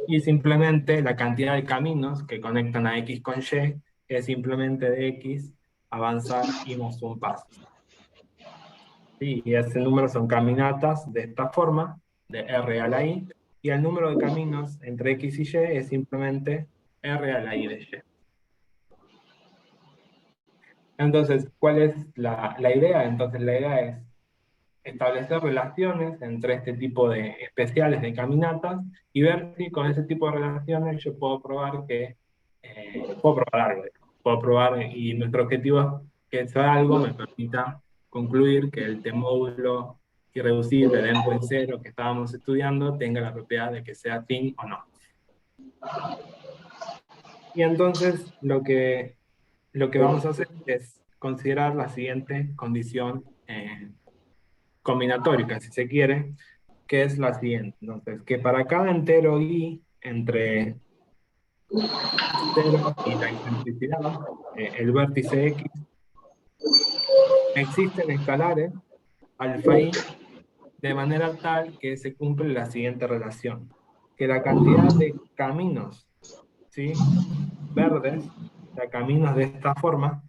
Y. Y simplemente la cantidad de caminos que conectan a X con Y es simplemente de X avanzar Y más 1 paso. ¿Sí? Y ese número son caminatas de esta forma, de R a la I, y el número de caminos entre X y Y es simplemente R a la I de Y. Entonces, ¿cuál es la idea? Entonces, la idea es establecer relaciones entre este tipo de especiales de caminatas y ver si con ese tipo de relaciones yo puedo probar puedo probar algo. Puedo probar, y nuestro objetivo es que ese algo me permita concluir que el T-módulo irreducible de endpoint 0 que estábamos estudiando tenga la propiedad de que sea thin o no. Y entonces lo que vamos a hacer es considerar la siguiente condición combinatórica, si se quiere, que es la siguiente. Entonces, que para cada entero i entre 0 y la excentricidad, el vértice X, existen escalares alfa i de manera tal que se cumple la siguiente relación, que la cantidad de caminos, ¿sí?, verdes, o sea, caminos de esta forma,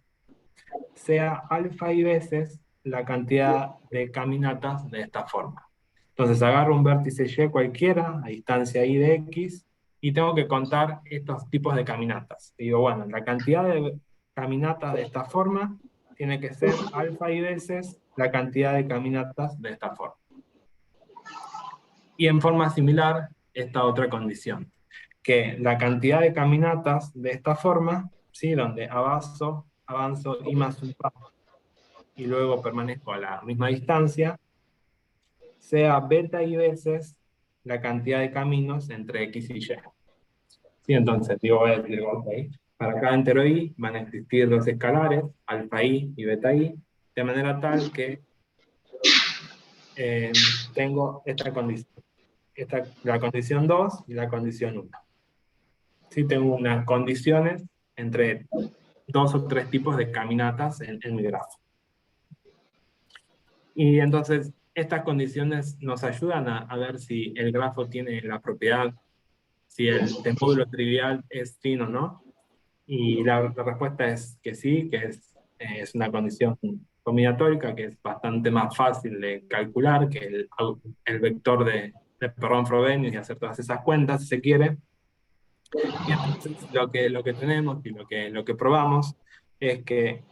sea alfa y veces la cantidad de caminatas de esta forma. Entonces agarro un vértice Y cualquiera, a distancia y de X, y tengo que contar estos tipos de caminatas. Digo, bueno, la cantidad de caminatas de esta forma tiene que ser alfa y veces la cantidad de caminatas de esta forma. Y en forma similar, esta otra condición, que la cantidad de caminatas de esta forma, ¿sí?, donde avanzo y más un paso, y luego permanezco a la misma distancia, sea beta y veces la cantidad de caminos entre X y Y. ¿Sí? Entonces, digo, ok, para cada entero Y van a existir dos escalares, alfa Y y beta Y, de manera tal que tengo esta condición. La condición 2 y la condición 1. Sí, tengo unas condiciones entre 2 o 3 tipos de caminatas en mi grafo. Y entonces, estas condiciones nos ayudan a ver si el grafo tiene la propiedad, si el módulo trivial es fin o no. Y la respuesta es que sí, que es una condición combinatórica que es bastante más fácil de calcular que el vector de Perron-Frobenius y hacer todas esas cuentas, si se quiere. Y entonces lo que tenemos y lo que probamos es que,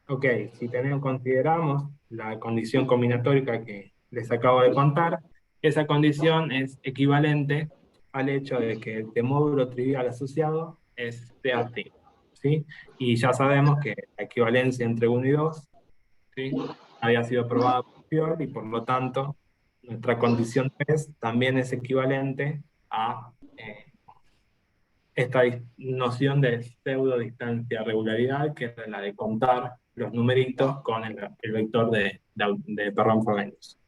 ok, si consideramos la condición combinatórica que les acabo de contar, esa condición es equivalente al hecho de que el módulo trivial asociado es TAT, ¿sí? Y ya sabemos que la equivalencia entre 1 y 2, ¿sí?, había sido probada por Fior, y por lo tanto nuestra condición 3 también es equivalente a esta noción de pseudo distancia regularidad, que es la de contar los numeritos con el vector de Perron-Frobenius.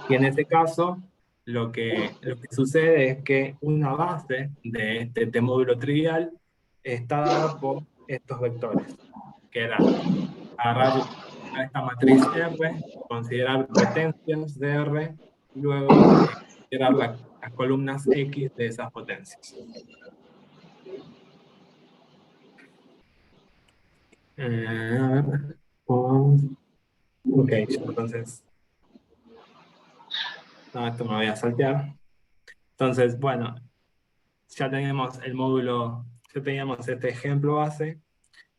Y en este caso, lo que sucede es que una base de este módulo trivial está dada por estos vectores, que era agarrar a esta matriz R, considerar potencias de R, y luego considerar las columnas X de esas potencias. A ver, ok, entonces, no, esto me voy a saltear. Entonces, bueno, ya tenemos el módulo, ya teníamos este ejemplo base,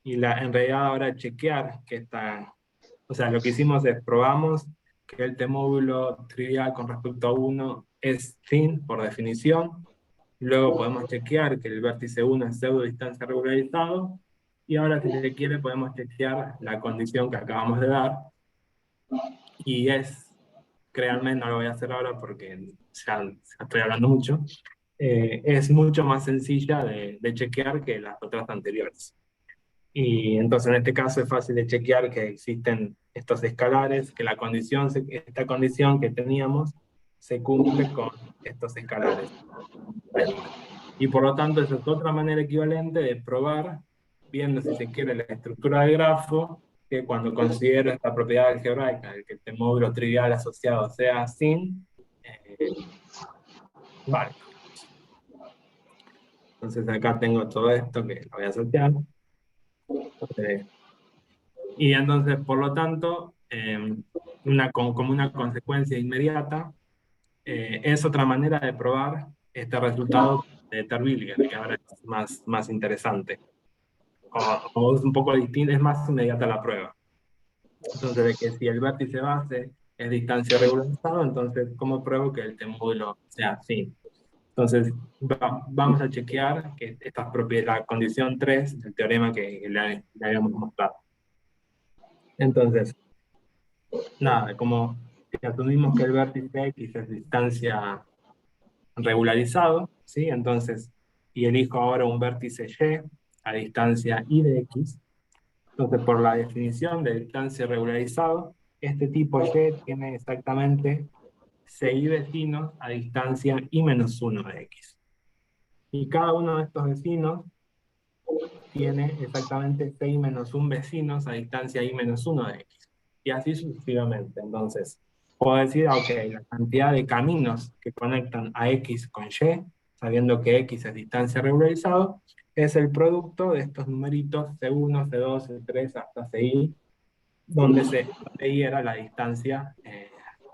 y en realidad ahora chequear que está, o sea, lo que hicimos es probamos que el T-módulo trivial con respecto a 1 es fin por definición, luego podemos chequear que el vértice 1 es pseudo distancia regularizado, y ahora si se quiere podemos chequear la condición que acabamos de dar, y créanme, no lo voy a hacer ahora porque ya estoy hablando mucho, es mucho más sencilla de chequear que las otras anteriores. Y entonces en este caso es fácil de chequear que existen estos escalares, que esta condición que teníamos se cumple con estos escalares. Y por lo tanto esa es otra manera equivalente de probar, viendo si se quiere la estructura del grafo, que cuando considero esta propiedad algebraica de que este módulo trivial asociado sea sin, vale. Entonces acá tengo todo esto que lo voy a saltear. Y entonces, por lo tanto, como una consecuencia inmediata, es otra manera de probar este resultado de Terwilliger, que ahora es más interesante. O es un poco distinto, es más inmediata la prueba. Entonces, de que si el vértice base es distancia regularizada, entonces, ¿cómo pruebo que el T-módulo sea así? Entonces, vamos a chequear que esta es la condición 3 del teorema que le habíamos mostrado. Entonces, nada, como si asumimos que el vértice X es distancia regularizado, ¿sí? Entonces, y elijo ahora un vértice Y a distancia y de X, entonces por la definición de distancia regularizado, este tipo Y tiene exactamente 6 vecinos a distancia y menos 1 de X. Y cada uno de estos vecinos tiene exactamente 6 menos 1 vecinos a distancia y menos 1 de X. Y así sucesivamente. Entonces, puedo decir, ok, la cantidad de caminos que conectan a X con Y, sabiendo que X es distancia regularizado, es el producto de estos numeritos C1, C2, C3 hasta CI, donde CI era la distancia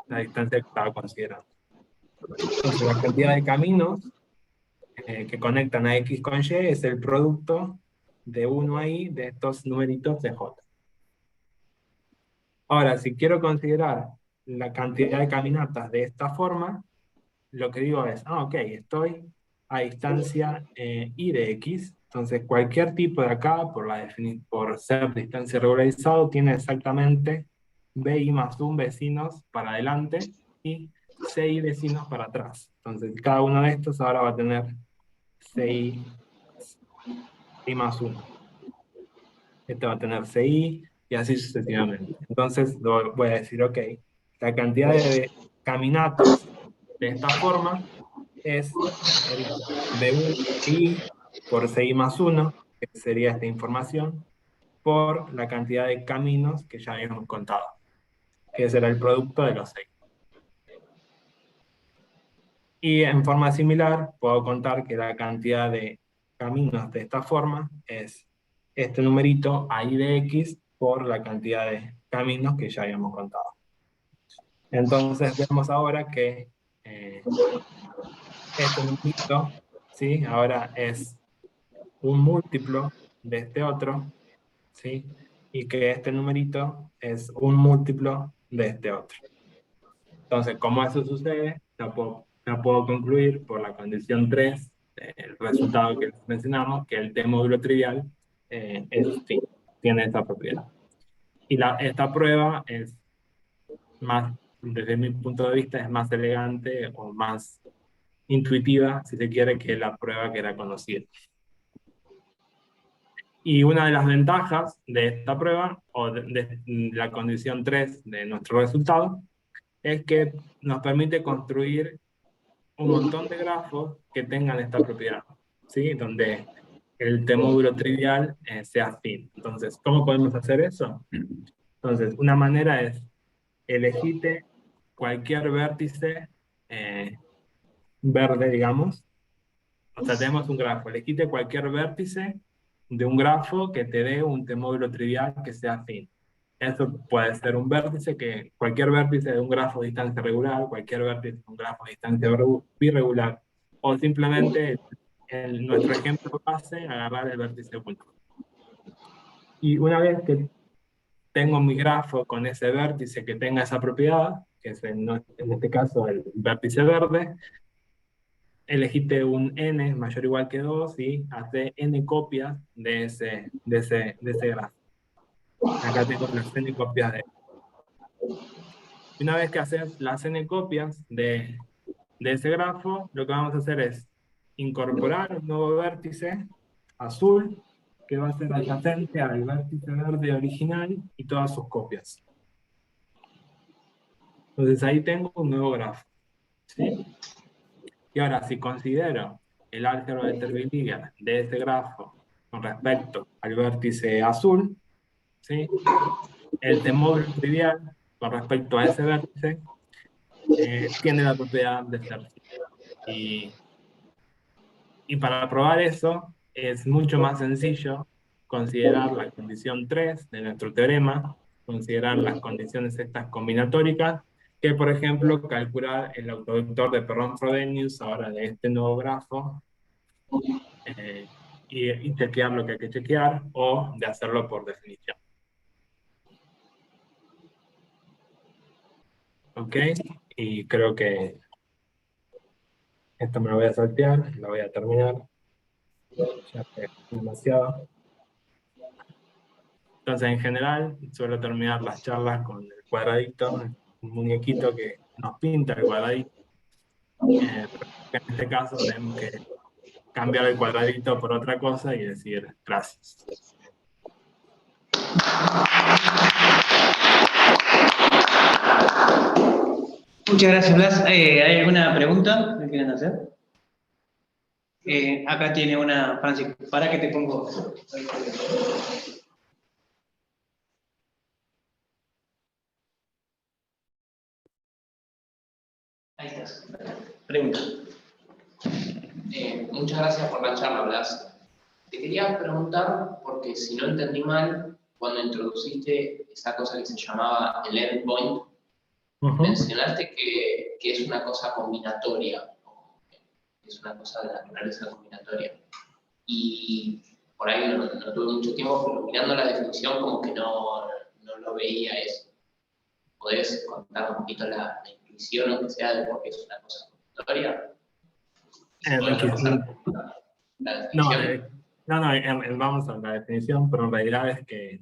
que estaba considerando. Entonces, la cantidad de caminos que conectan a X con Y es el producto de 1 ahí, de estos numeritos de J. Ahora, si quiero considerar la cantidad de caminatas de esta forma, lo que digo es, ok, estoy a distancia I de X, entonces cualquier tipo de acá, por ser distancia regularizado, tiene exactamente BI más 1 vecinos para adelante y CI vecinos para atrás. Entonces cada uno de estos ahora va a tener CI más 1. Este va a tener CI y así sucesivamente. Entonces voy a decir, ok, la cantidad de caminatas de esta forma es el BI por CI más 1, que sería esta información, por la cantidad de caminos que ya habíamos contado, que será el producto de los 6. Y en forma similar, puedo contar que la cantidad de caminos de esta forma es este numerito ahí de X por la cantidad de caminos que ya habíamos contado. Entonces vemos ahora que este numerito, ¿sí? Ahora es un múltiplo de este otro, ¿sí? Y que este numerito es un múltiplo de este otro. Entonces, como eso sucede, ya puedo concluir por la condición 3, el resultado que mencionamos, que el T módulo trivial tiene esta propiedad. Y esta prueba es más, desde mi punto de vista, es más elegante o más intuitiva, si se quiere, que la prueba que era conocida. Y una de las ventajas de esta prueba, o de la condición 3 de nuestro resultado, es que nos permite construir un montón de grafos que tengan esta propiedad, ¿sí? Donde el T-módulo trivial sea afín. Entonces, ¿cómo podemos hacer eso? Entonces, una manera es elegite cualquier vértice verde, digamos. O sea, tenemos un grafo, elegite cualquier vértice de un grafo que te dé un T-módulo trivial que sea afín. Eso puede ser un vértice, cualquier vértice de un grafo de distancia regular, cualquier vértice de un grafo de distancia birregular, o simplemente en nuestro ejemplo base, agarrar el vértice único. Y una vez que tengo mi grafo con ese vértice que tenga esa propiedad, que es en este caso el vértice verde, elegiste un n mayor o igual que 2 y hace n copias de ese grafo. Acá tengo las n copias de. Y una vez que haces las n copias de ese grafo, lo que vamos a hacer es incorporar un nuevo vértice azul que va a ser adyacente al vértice verde original y todas sus copias. Entonces ahí tengo un nuevo grafo, ¿sí? Y ahora, si considero el álgebra de Terwilliger de este grafo con respecto al vértice azul, ¿sí? El T-módulo trivial con respecto a ese vértice tiene la propiedad de ser. Y para probar eso, es mucho más sencillo considerar la condición 3 de nuestro teorema, considerar las condiciones estas combinatóricas, que por ejemplo calcular el autovector de Perron-Frobenius ahora de este nuevo grafo, y chequear lo que hay que chequear, o de hacerlo por definición. ¿Ok? Y creo que esto me lo voy a saltear, lo voy a terminar. Ya es demasiado. Entonces, en general, suelo terminar las charlas con el cuadradito, un muñequito que nos pinta el cuadradito. Pero en este caso tenemos que cambiar el cuadradito por otra cosa y decir gracias. Muchas gracias, Blas. ¿Hay alguna pregunta que quieran hacer? Acá tiene una, Francisco. ¿Para qué te pongo? Gracias. Pregunta. Muchas gracias por la charla, Blas. Te quería preguntar, porque si no entendí mal, cuando introduciste esa cosa que se llamaba el endpoint, mencionaste que es una cosa combinatoria, es una cosa de naturaleza combinatoria. Y por ahí no tuve mucho tiempo, pero mirando la definición como que no lo veía eso. ¿Podés contar un poquito la intuición, aunque sea, de por qué es una cosa combinatoria? La definición. Vamos a la definición, pero en realidad es que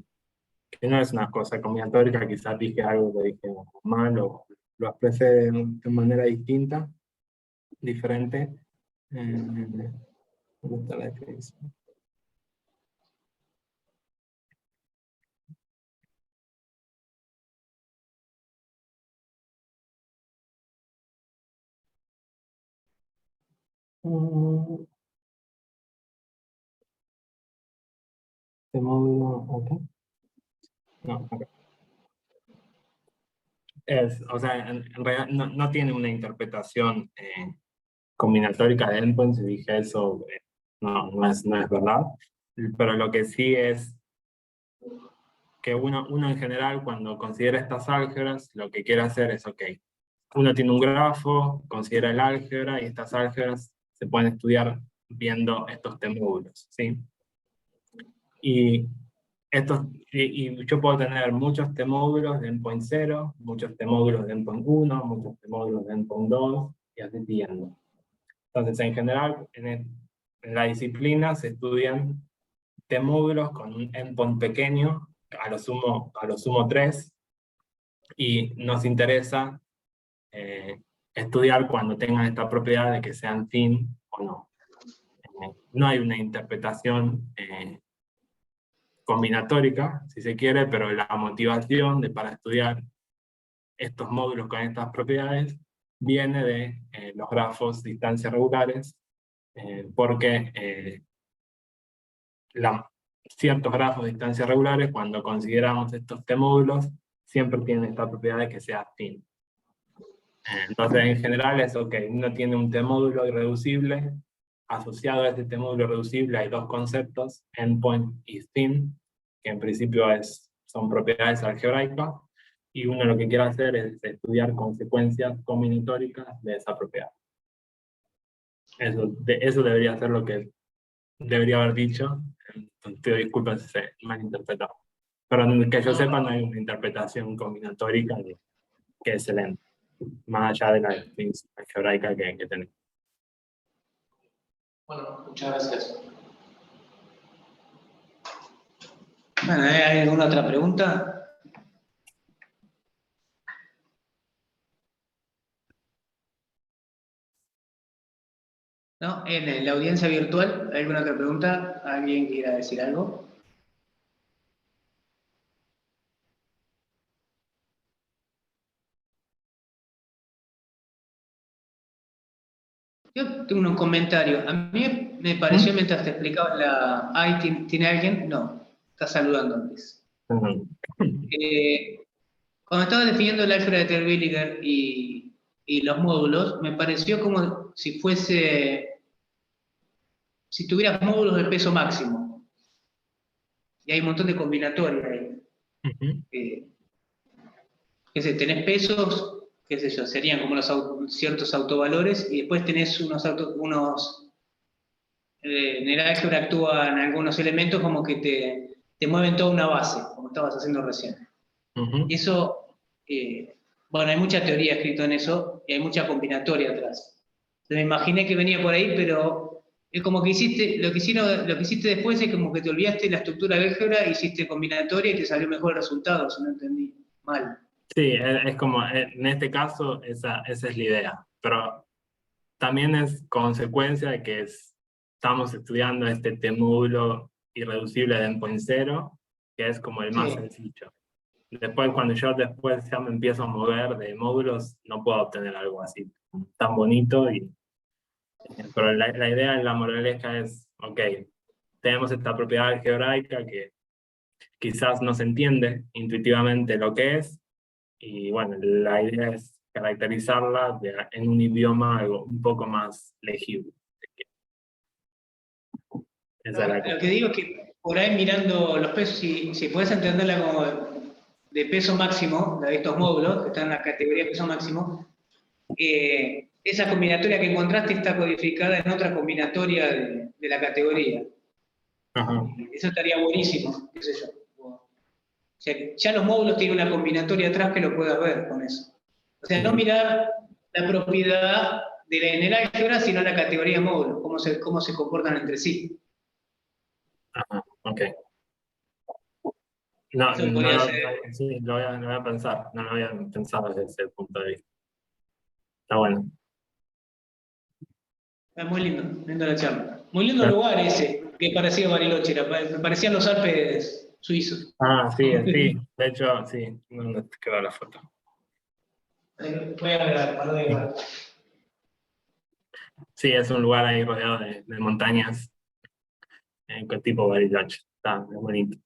no es una cosa combinatoria, quizás dije algo que dije mal o lo expresé de manera distinta, diferente. ¿Dónde está la definición? Este módulo, ok. No, ok. O sea, en realidad no tiene una interpretación combinatórica de endpoint. Si dije eso, no es verdad. Pero lo que sí es que uno en general, cuando considera estas álgebras, lo que quiere hacer es, ok, uno tiene un grafo, considera el álgebra, y estas álgebras se pueden estudiar viendo estos T-módulos, ¿sí? Y yo puedo tener muchos T-módulos de endpoint 0, muchos T-módulos de endpoint 1, muchos T-módulos de endpoint 2, y así siguiendo. Entonces, en general, en la disciplina se estudian T-módulos con un endpoint pequeño, a lo sumo 3, y nos interesa estudiar cuando tengan esta propiedad de que sean thin o no. No hay una interpretación combinatórica, si se quiere, pero la motivación para estudiar estos módulos con estas propiedades viene de los grafos distancias regulares, porque ciertos grafos de distancias regulares, cuando consideramos estos T-módulos, siempre tienen esta propiedad de que sea thin. Entonces, en general es, ok, uno tiene un T-módulo irreducible, asociado a este T-módulo reducible hay dos conceptos, endpoint y thin, que en principio son propiedades algebraicas, y uno lo que quiere hacer es estudiar consecuencias combinatóricas de esa propiedad. Eso debería ser lo que debería haber dicho. Te doy disculpas si se malinterpretó. Pero que yo sepa, no hay una interpretación combinatórica que es el endpoint, más allá de la definición algebraica que tenemos. Bueno, muchas gracias. Bueno, ¿hay alguna otra pregunta? ¿No? En la audiencia virtual, ¿hay alguna otra pregunta? ¿Alguien quiera decir algo? Yo tengo un comentario. A mí me pareció mientras te explicaba la... ¿Tiene alguien? No, está saludando antes. Cuando estaba definiendo el álgebra de Terwilliger y los módulos, me pareció como si tuvieras módulos de peso máximo. Y hay un montón de combinatorias ahí. Tenés pesos, qué sé yo, serían como ciertos autovalores, y después tenés en el álgebra actúan algunos elementos como que te mueven toda una base, como estabas haciendo recién. Y eso, bueno, hay mucha teoría escrita en eso, y hay mucha combinatoria atrás. Entonces, me imaginé que venía por ahí, pero es como que lo que hiciste después es como que te olvidaste la estructura de álgebra, hiciste combinatoria y te salió mejor el resultado, si no entendí mal. Sí, es como, en este caso, esa es la idea, pero también es consecuencia de que estamos estudiando este T-módulo irreducible de endpoint 0, que es como el más sencillo. Después, cuando yo ya me empiezo a mover de módulos, no puedo obtener algo así tan bonito. Pero la idea en la moraleja es, ok, tenemos esta propiedad algebraica que quizás no se entiende intuitivamente lo que es, y bueno, la idea es caracterizarla en un idioma algo un poco más legible. Lo que digo es que por ahí mirando los pesos, si puedes entenderla como de peso máximo, de estos módulos, que están en la categoría de peso máximo, esa combinatoria que encontraste está codificada en otra combinatoria de la categoría. Ajá. Eso estaría buenísimo, qué sé yo. O sea, ya los módulos tienen una combinatoria atrás que lo puedas ver con eso. O sea, no mirar la propiedad en el álgebra, sino la categoría de módulos, cómo se comportan entre sí. Ajá, ok. No, Eso no, podría no, ser. sí, lo voy a pensar, no lo había pensado desde ese punto de vista. Está bueno. Es muy lindo la charla. Muy lindo lugar ese, que parecía Bariloche, me parecían los Alpes suizos. Ah, sí, sí, de hecho, sí, ¿dónde te quedó la foto? Voy a agregar, para agregar. Sí, es un lugar ahí rodeado de montañas, tipo Bariloche, está muy bonito.